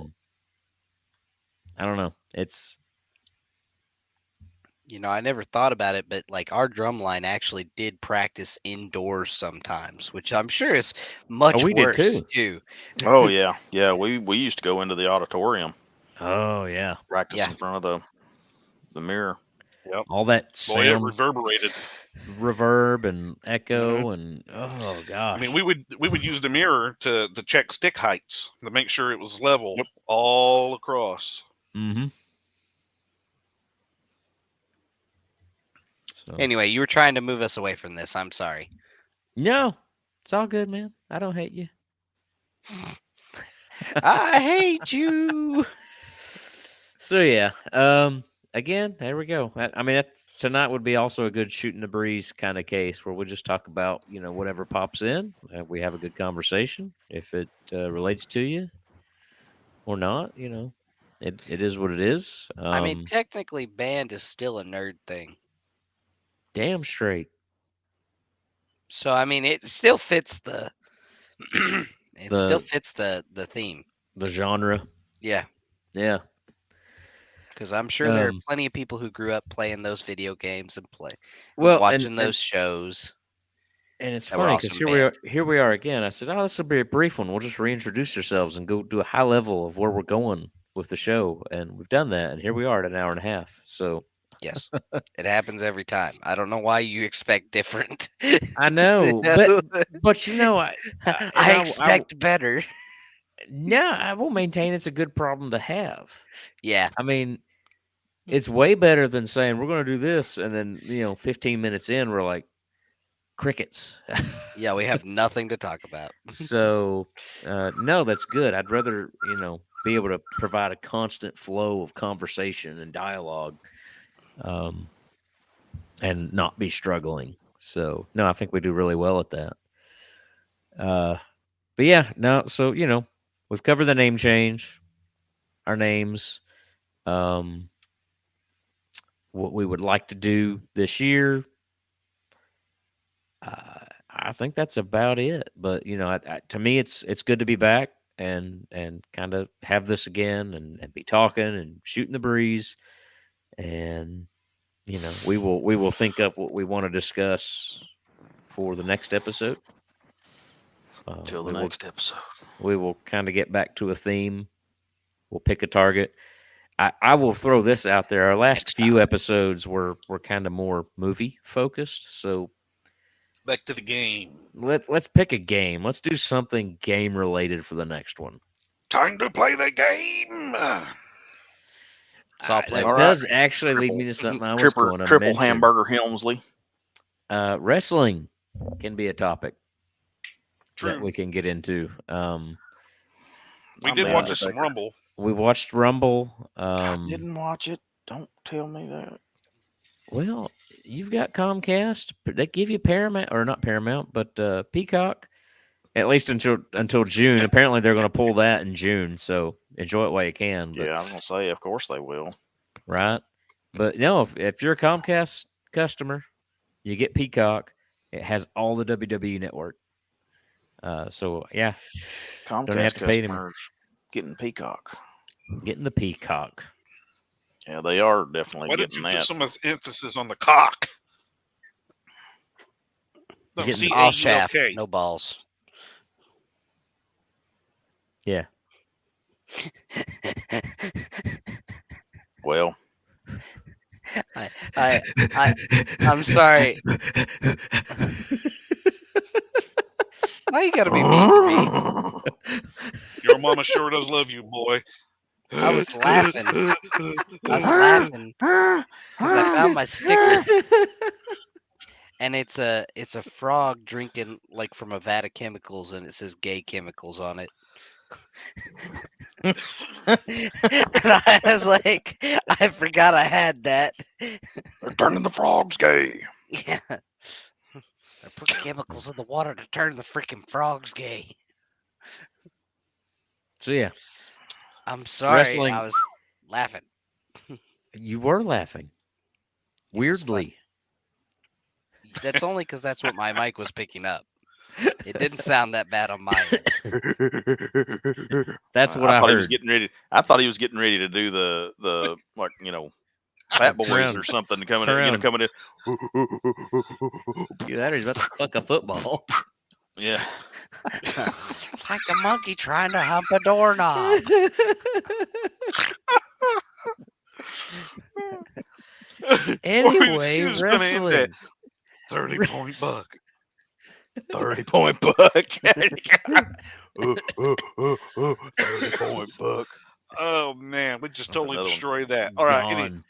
don't know. It's I never thought about it, but like our drum line actually did practice indoors sometimes, which I'm sure is much we did worse too. Oh yeah, yeah. We used to go into the auditorium, oh yeah, practice Yeah. in front of the mirror. Yep. all that Boy, it sound, reverberated. reverb and echo, and oh gosh. I mean, we would use the mirror to check stick heights to make sure it was level Yep. all across. Mm-hmm. So Anyway, you were trying to move us away from this. I'm sorry. no, it's all good, man. I don't hate you. I hate you. So yeah, again, there we go. Tonight would be also a good shooting the breeze kind of case where we'll just talk about whatever pops in. We have a good conversation. If it relates to you or not, it is what it is. I mean, technically, band is still a nerd thing. Damn straight. So I mean, it still fits the. Still fits the theme. The genre. Yeah. Yeah. Because I'm sure there are plenty of people who grew up playing those video games and watching those shows. And it's that were funny because awesome here we are again. I said, "Oh, this will be a brief one. We'll just reintroduce ourselves and go do a high level of where we're going with the show." And we've done that, and here we are at an hour and a half. So Yes, it happens every time. I don't know why you expect different. I know, but you know, I expect better. no, I will maintain it's a good problem to have. Yeah, I mean, it's way better than saying we're going to do this, and then 15 minutes in, we're like crickets. yeah, we have nothing to talk about. So, no, that's good. I'd rather be able to provide a constant flow of conversation and dialogue, and not be struggling. So, no, I think we do really well at that. But yeah, no. So we've covered the name change, our names, um, what we would like to do this year. I think that's about it. But to me, it's good to be back and kind of have this again and be talking and shooting the breeze, and we will think up what we want to discuss for the next episode. Till the We will next episode. we will kind of get back to a theme. We'll pick a target. I will throw this out there. Our last Next few time. episodes were kind of more movie focused. So Back to the game. let's pick a game. Let's do something game related for the next one. Time to play the game. So I'll play That All does right. actually lead Triple- me to something I was going to Triple mention. hamburger Helmsley. Wrestling can be a topic that True. we can get into. We I'm did the watch us some Undertaker. Rumble. We watched Rumble. I didn't watch it. Don't tell me that. Well, you've got Comcast. They give you Paramount, or not Paramount, but Peacock. At least until June. Apparently, they're going to pull that in June. So enjoy it while you can. But, Yeah, I was gonna say, of course they will. right. But no, if you're a Comcast customer, you get Peacock. It has all the WWE network. So yeah, Comcast have to pay them. customers getting Peacock. Getting the Peacock. Yeah, they are definitely Why did getting you put that. so much emphasis on the cock? No, Getting the all shaft, C-A-U-L-K. no balls. Yeah. Well, I'm sorry. Why you gotta be mean to me? Your mama sure does love you, boy. I was laughing. I was laughing because I found my sticker, and it's a frog drinking like from a vat of chemicals, and it says "gay chemicals" on it. And I was like, I forgot I had that. they're turning the frogs gay. Yeah. I put chemicals in the water to turn the freaking frogs gay. So yeah, I'm sorry. Wrestling- I was laughing. you were laughing. was fun. Weirdly. That's only because that's what my mic was picking up. It didn't sound that bad on my end. That's what I thought heard. he was getting ready. I thought he was getting ready to do the like Fat Boys Crown- or something coming crown. in. Coming in. Yeah, that is about to fuck a football. Yeah. Like a monkey trying to hump a doorknob. Anyway, He was gonna end wrestling. that 30-point buck. 30-point buck. 30-point buck. Oh man, we just That's totally another one. destroyed that. All right, Gone.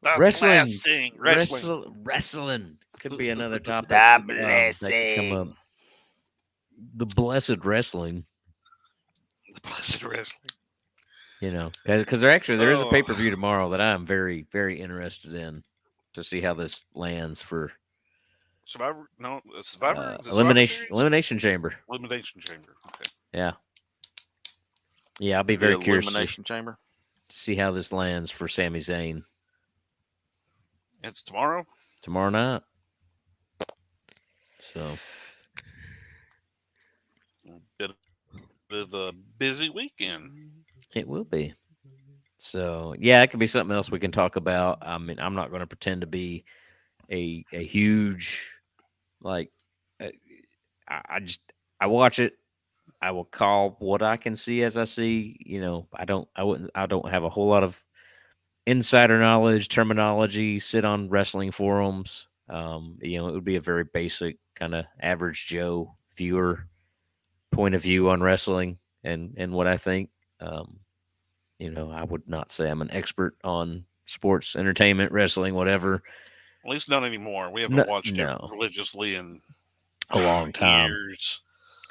the Wrestling. last thing, wrestling. Wrestling could be another topic. The that could come up. blessing. The blessed wrestling. The blessed wrestling. Because there is a Oh. pay-per-view tomorrow that I'm very, very interested in to see how this lands for Survivor? No, Survivor. Is it elimination Survivor Series? chamber. Elimination Chamber. Okay. Yeah, I'll be very The curious to elimination chamber. see how this lands for Sami Zayn It's tomorrow. tomorrow night. So Bit of a busy weekend. it will be. So yeah, it could be something else we can talk about. I mean, I'm not going to pretend to be a huge like. I watch it. I will call what I can see as I see. I don't have a whole lot of insider knowledge, terminology, sit on wrestling forums. It would be a very basic kind of average Joe viewer point of view on wrestling and what I think. Um, I would not say I'm an expert on sports, entertainment, wrestling, whatever. At least not anymore. We haven't No, watched it no, religiously in a long time. years.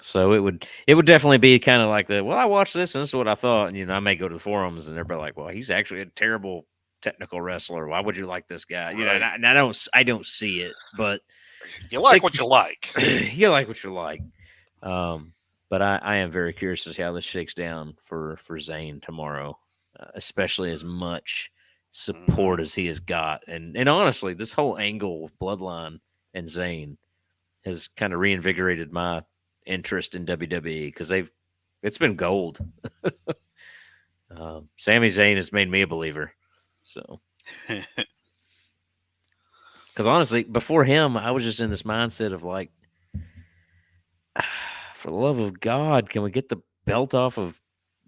So it would definitely be kind of like I watched this and this is what I thought. And, I may go to the forums and everybody like, well, he's actually a terrible technical wrestler. Why would you like this guy? Right. And I don't see it, but You like what you like. you like what you like. But I am very curious to see how this shakes down for Zane tomorrow, especially as much support as he has got. And honestly, this whole angle with Bloodline and Zane has kind of reinvigorated my interest in WWE because it's been gold. Sami Zayn has made me a believer. So, because honestly, before him, I was just in this mindset of like, for the love of God, can we get the belt off of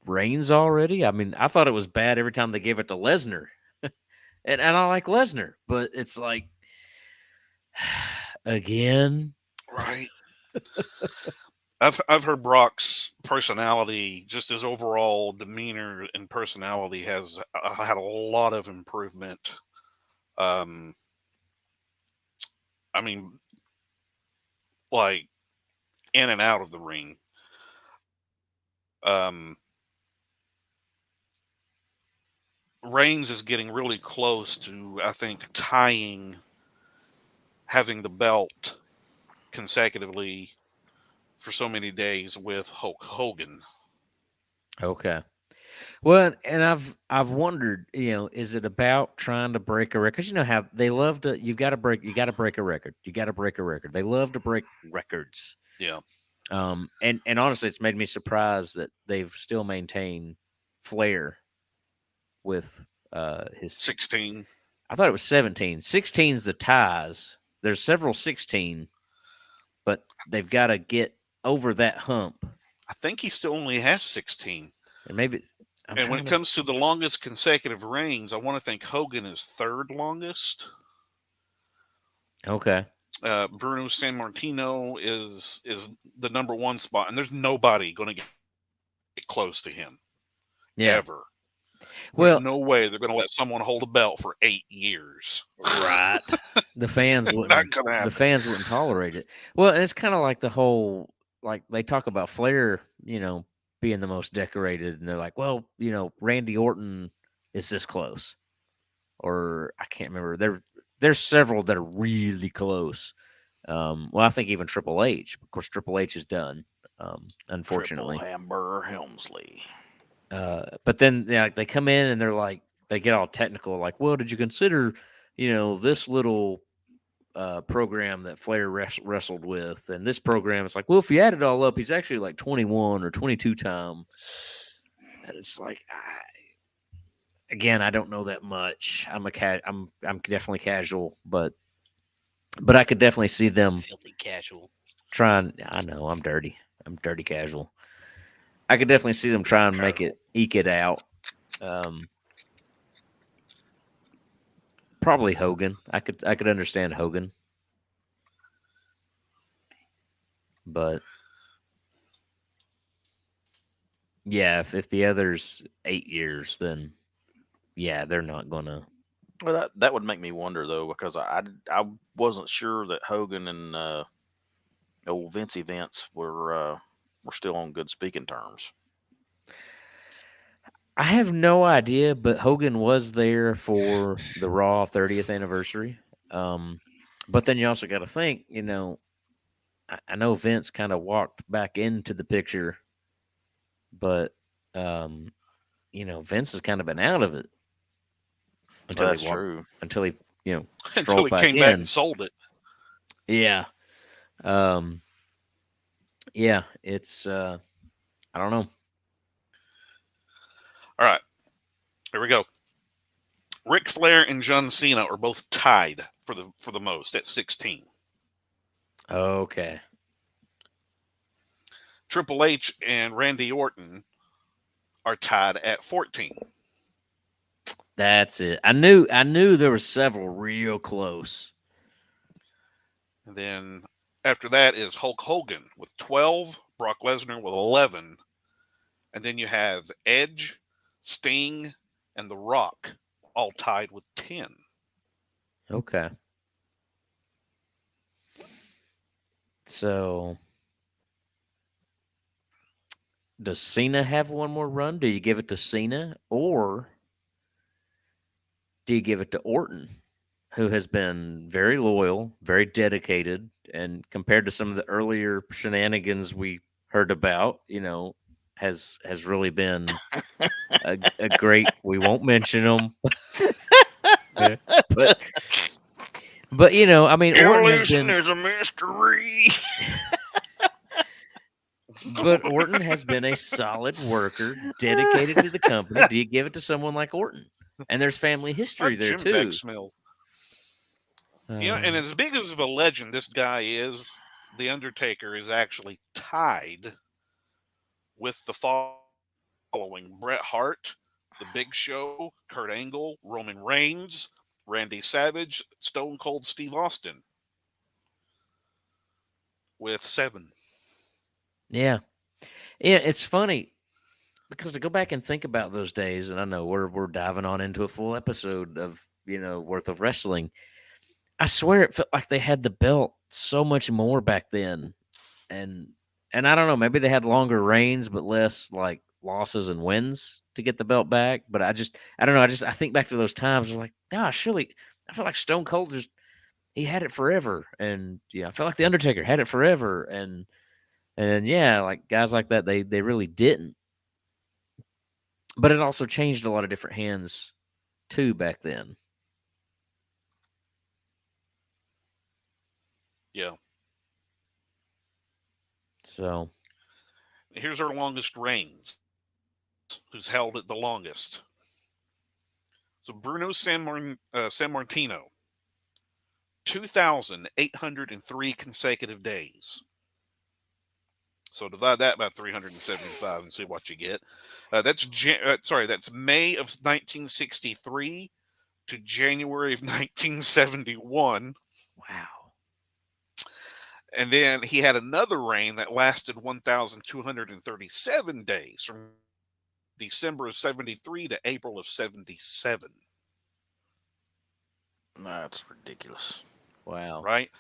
Reigns already? I mean, I thought it was bad every time they gave it to Lesnar, and I like Lesnar, but it's like, again, Right. I've heard Brock's personality, just his overall demeanor and personality, has had a lot of improvement. I mean, like in and out of the ring. Reigns is getting really close to, I think, having the belt consecutively for so many days with Hulk Hogan. Okay. Well, and I've wondered, is it about trying to break a record? Because you know how they love to. You got to break a record. You got to break a record. They love to break records. Yeah. And honestly, it's made me surprised that they've still maintained Flair with his 16. I thought it was 17. 16's the ties. There's several 16, but they've got to get over that hump. I think he still only has 16. And maybe. And when it comes to the longest consecutive reigns, I want to think Hogan is third longest. Okay. Bruno Sammartino is the number one spot, and there's nobody going to get close to him. Yeah. Ever. Well, there's no way they're going to let someone hold a belt for 8 years. Right. The fans wouldn't. Not gonna happen. The fans wouldn't tolerate it. Well, and it's kind of like the whole, like they talk about Flair, being the most decorated, and they're like, well, Randy Orton is this close, or I can't remember. There's several that are really close. Well, I think even Triple H. Of course, Triple H is done. Unfortunately, Triple Hamburger Helmsley. but then they come in and they're like, they get all technical, like, well, did you consider, this little program that Flair wrestled with, and this program, it's like, well, if you add it all up, he's actually like 21 or 22 time. And it's like, again, I don't know that much. I'm definitely casual, but I could definitely see them Filthy casual. trying. I know I'm dirty. I'm dirty casual. I could definitely see them try and eke it out. Probably Hogan. I could understand Hogan, but yeah, if the other's 8 years, then yeah, they're not gonna. Well, that would make me wonder though, because I wasn't sure that Hogan and old Vincey Vince were still on good speaking terms. I have no idea, but Hogan was there for the Raw 30th anniversary. But then you also got to think, I know Vince kind of walked back into the picture, but Vince has kind of been out of it until That's true. Until he, until strolled he back came in. back and sold it. Yeah. Yeah, it's I don't know. All right, here we go. Ric Flair and John Cena are both tied for the most at 16. Okay. Triple H and Randy Orton are tied at 14. That's it. I knew there were several real close. And then after that is Hulk Hogan with 12, Brock Lesnar with 11. And then you have Edge, Sting, and The Rock all tied with 10. Okay. So does Cena have one more run? Do you give it to Cena, or do you give it to Orton, who has been very loyal, very dedicated, and compared to some of the earlier shenanigans we heard about, has really been a great. We won't mention them, but I mean, Orton has Evolution been, is a mystery. but Orton has been a solid worker, dedicated to the company. Do you give it to someone like Orton? And there's family history there Jim Beck too. smells. And as big as of a legend this guy is, The Undertaker is actually tied with the following: Bret Hart, The Big Show, Kurt Angle, Roman Reigns, Randy Savage, Stone Cold Steve Austin with 7. Yeah, it's funny because to go back and think about those days, and I know we're diving on into a full episode of worth of wrestling. I swear it felt like they had the belt so much more back then, and I don't know, maybe they had longer reigns but less like losses and wins to get the belt back. But I don't know. I think back to those times. I'm like, nah, surely I feel like Stone Cold just he had it forever, and I felt like the Undertaker had it forever, and yeah, like guys like that, they really didn't. But it also changed a lot of different hands too back then. Yeah. So Here's our longest reigns. Who's held it the longest? So Bruno San Martino, 2,803 consecutive days. So divide that by 375 and see what you get. That's May of 1963 to January of 1971. wow. And then he had another reign that lasted 1,237 days from December of 73 to April of 77. That's ridiculous. Wow. Right?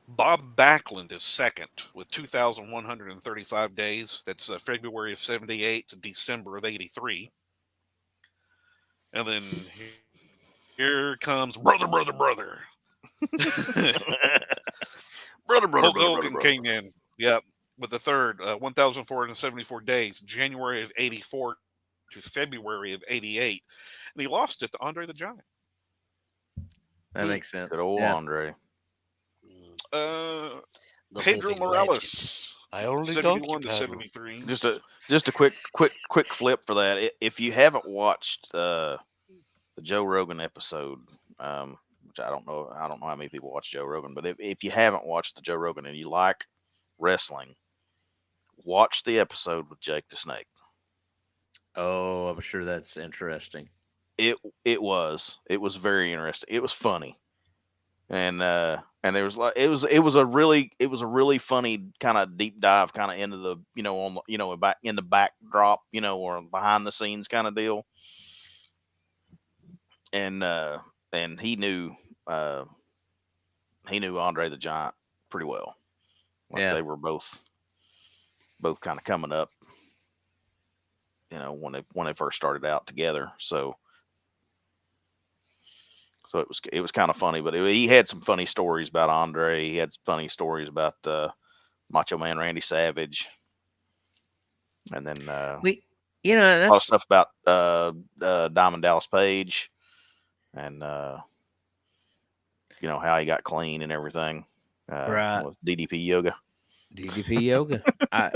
Bob Backlund is second with 2,135 days. That's February of 78 to December of 83. And then here comes brother. brother, Hulk Hogan came in, with the third, 1,474 days, January of 84 to February of 88. And he lost it to Andre the Giant. That makes sense. Good old Yeah. Andre. The Pedro living Morales, I only 71 to donkey 73. Just a quick flip for that. If you haven't watched the Joe Rogan episode, which I don't know how many people watch Joe Rogan, but if you haven't watched the Joe Rogan and you like wrestling, watch the episode with Jake the Snake. Oh, I'm sure that's interesting. It was very interesting. It was funny, and there was like it was a really funny kind of deep dive kind of into the on back in the backdrop or behind the scenes kind of deal, and he knew Andre the Giant pretty well. Like Yeah. they were both kind of coming up, when they first started out together. So it was kind of funny, but he had some funny stories about Andre. He had some funny stories about Macho Man Randy Savage, and then a lot of that's stuff about Diamond Dallas Page, and how he got clean and everything right. with DDP yoga. DDP yoga. I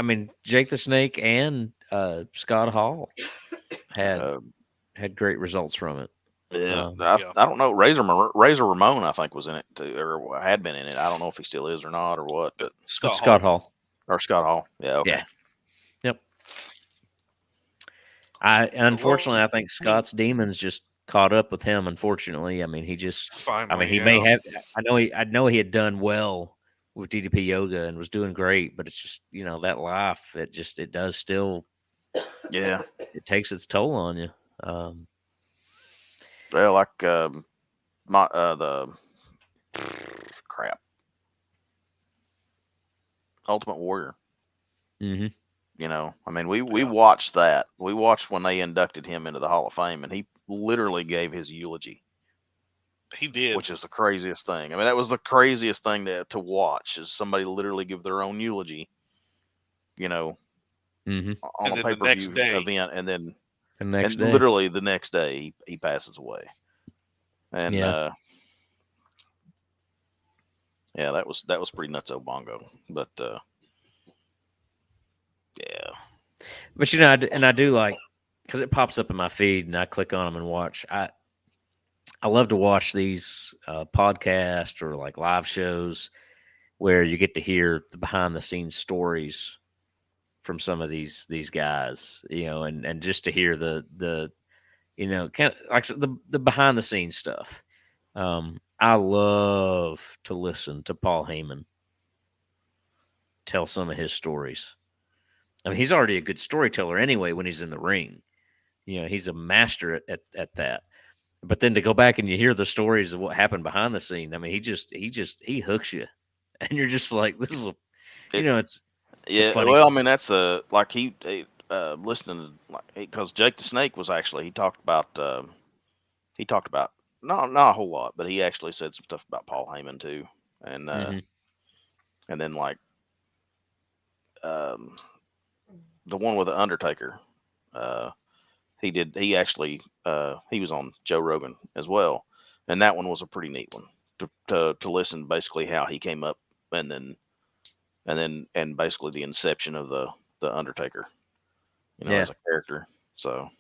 mean, Jake the Snake and Scott Hall had great results from it. Yeah, Yeah. I don't know. Razor Ramon, I think, was in it too, or had been in it. I don't know if he still is or not, or what. But Scott Hall. or Scott Hall. Yeah, okay. Yeah. Yep. Unfortunately, I think Scott's demons just caught up with him. Unfortunately, I mean, he just. I Finally, mean, he may have. I know he had done well with DDP yoga and was doing great, but it's just that life. It does still. Yeah. It takes its toll on you. Well, like the crap Ultimate Warrior. Mm-hmm. I mean, we watched that. We watched when they inducted him into the Hall of Fame, and he literally gave his eulogy. He did, which is the craziest thing. I mean, that was the craziest thing to watch is somebody literally give their own eulogy. Mm-hmm. On and a then the next pay-per-view day, event, and then The next day, literally the next day he passes away. And Yeah. yeah, that was pretty nuts, bongo. But yeah, But I do like because it pops up in my feed and I click on them and watch. I love to watch these podcasts or like live shows where you get to hear the behind the scenes stories from some of these guys, and just to hear the kind of like the behind the scenes stuff. I love to listen to Paul Heyman tell some of his stories. I mean, he's already a good storyteller anyway when he's in the ring. He's a master at that. But then to go back and you hear the stories of what happened behind the scene, I mean, he hooks you, and you're just like, this is, it's yeah. funny. Well, I mean, that's like he listening to because Jake the Snake was actually he talked about not a whole lot, but he actually said some stuff about Paul Heyman too, and and then like the one with the Undertaker, he actually he was on Joe Rogan as well, and that one was a pretty neat one to listen basically how he came up, and basically the inception of the Undertaker, as a character. So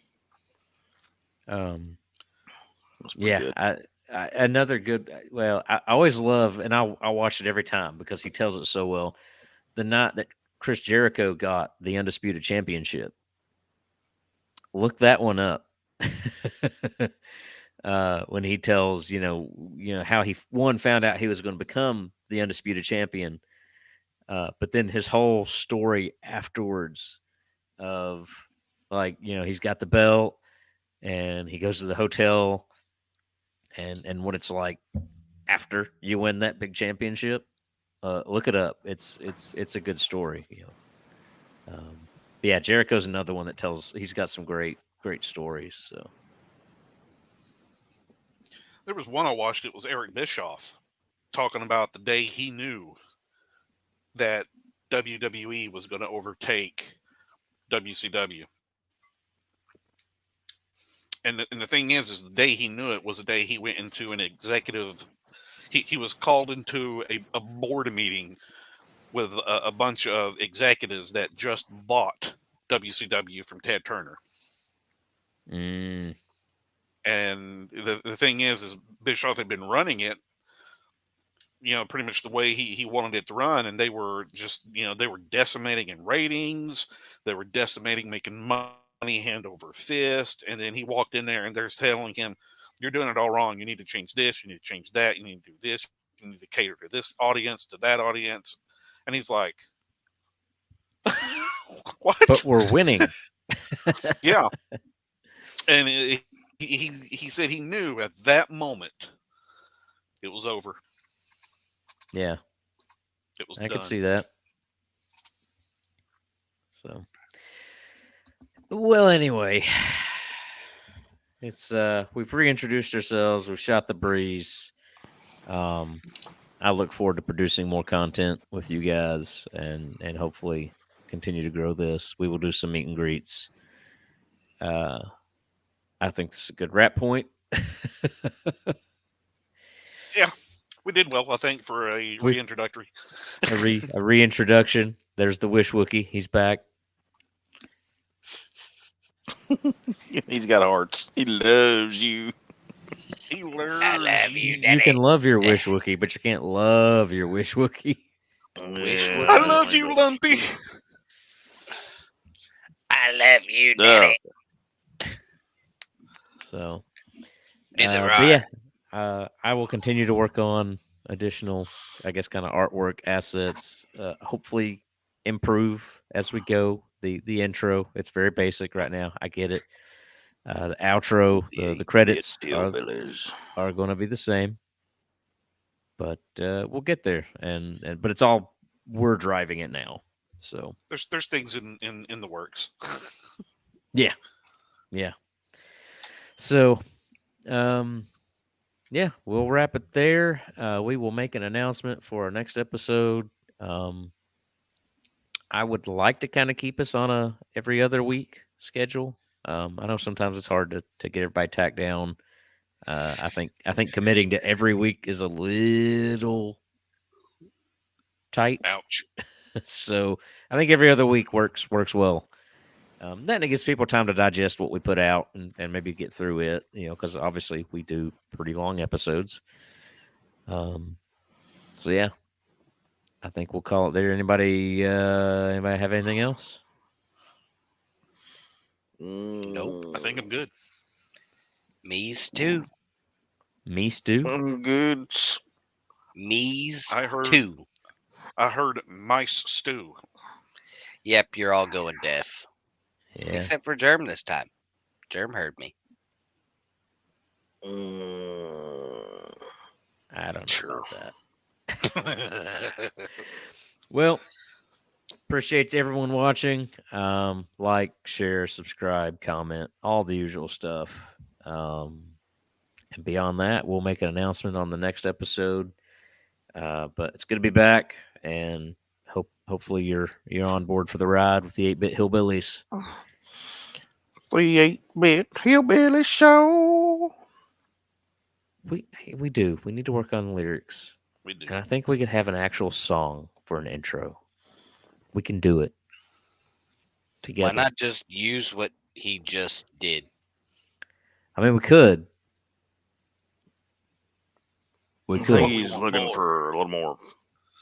yeah, good. another good. Well, I always love, and I watch it every time because he tells it so well. The night that Chris Jericho got the Undisputed Championship, look that one up. When he tells, how he found out he was going to become the Undisputed Champion, but then his whole story afterwards of like, he's got the belt and he goes to the hotel and what it's like after you win that big championship. Look it up. It's a good story. Yeah, Jericho's another one that tells. He's got some great stories. So there was one I watched. It was Eric Bischoff talking about the day he knew that WWE was going to overtake WCW. And the thing is the day he knew it was the day he went into an executive. He was called into a board meeting with a bunch of executives that just bought WCW from Ted Turner. Mm. And the thing is Bischoff had been running it, pretty much the way he wanted it to run. And they were just, they were decimating in ratings. They were decimating, making money hand over fist. And then he walked in there and they're telling him, you're doing it all wrong. You need to change this. You need to change that. You need to do this. You need to cater to this audience, to that audience. And he's like, what? But we're winning. Yeah. And he said he knew at that moment it was over. Yeah. It was I done. could see that. So, well, anyway, it's we've reintroduced ourselves. We've shot the breeze. I look forward to producing more content with you guys and hopefully continue to grow this. We will do some meet and greets. I think this is a good wrap point. Yeah, we did well, I think, for a reintroductory. a reintroduction. There's the Wish Wookie. He's back. He's got hearts. He loves you. He loves I love you, You Daddy. can love your Wish Wookie, but you can't love your Wish Wookie. Yeah. I love you, Lumpy. I love you, Daddy. So, Neither but yeah, I will continue to work on additional, I guess, kind of artwork assets. Hopefully, improve as we go. The intro, it's very basic right now. I get it. The outro, the credits Hillbillies. are going to be the same, but we'll get there. And but it's all we're driving it now. So There's things in the works. yeah. So yeah, we'll wrap it there. We will make an announcement for our next episode. I would like to kind of keep us on a every other week schedule. I know sometimes it's hard to get everybody tacked down. I think committing to every week is a little tight. Ouch. So I think every other week works well. Then it gives people time to digest what we put out and maybe get through it, because obviously we do pretty long episodes. So yeah, I think we'll call it there. Anybody have anything else? Nope. I think I'm good. Me's too. Me stew. I'm good. Me's I heard- too. I heard mice stew. Yep, you're all going deaf. Yeah, Except for Germ this time. Germ heard me. I don't know Sure. about that. Well, appreciate everyone watching. Like, share, subscribe, comment, all the usual stuff. And beyond that, we'll make an announcement on the next episode. But it's good to be back, and hopefully you're on board for the ride with the 8-Bit Hillbillies. The 8-Bit Hillbilly Show. We do. We need to work on the lyrics, We do. and I think we could have an actual song for an intro. We can do it together. Why not just use what he just did? I mean, we could. We I could. think he's looking for a little more,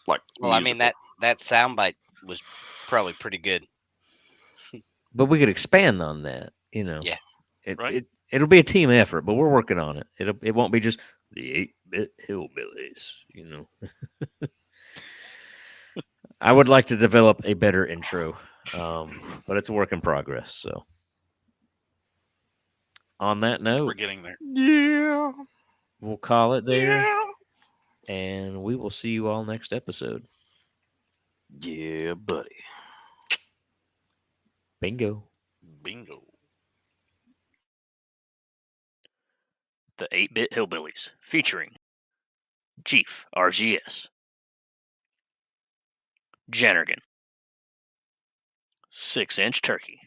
like. Well, I mean musical. that soundbite was probably pretty good. But we could expand on that. Yeah. Right. It'll be a team effort, but we're working on it. It won't be just the 8-Bit Hillbillies. I would like to develop a better intro, but it's a work in progress. So, on that We're note, getting there. Yeah. we'll call it there, Yeah. and we will see you all next episode. Yeah, buddy. Bingo. Bingo. The 8-Bit Hillbillies, featuring Chief RGS, Jannergan, 6-Inch Turkey.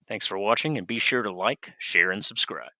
Thanks for watching, and be sure to like, share, and subscribe.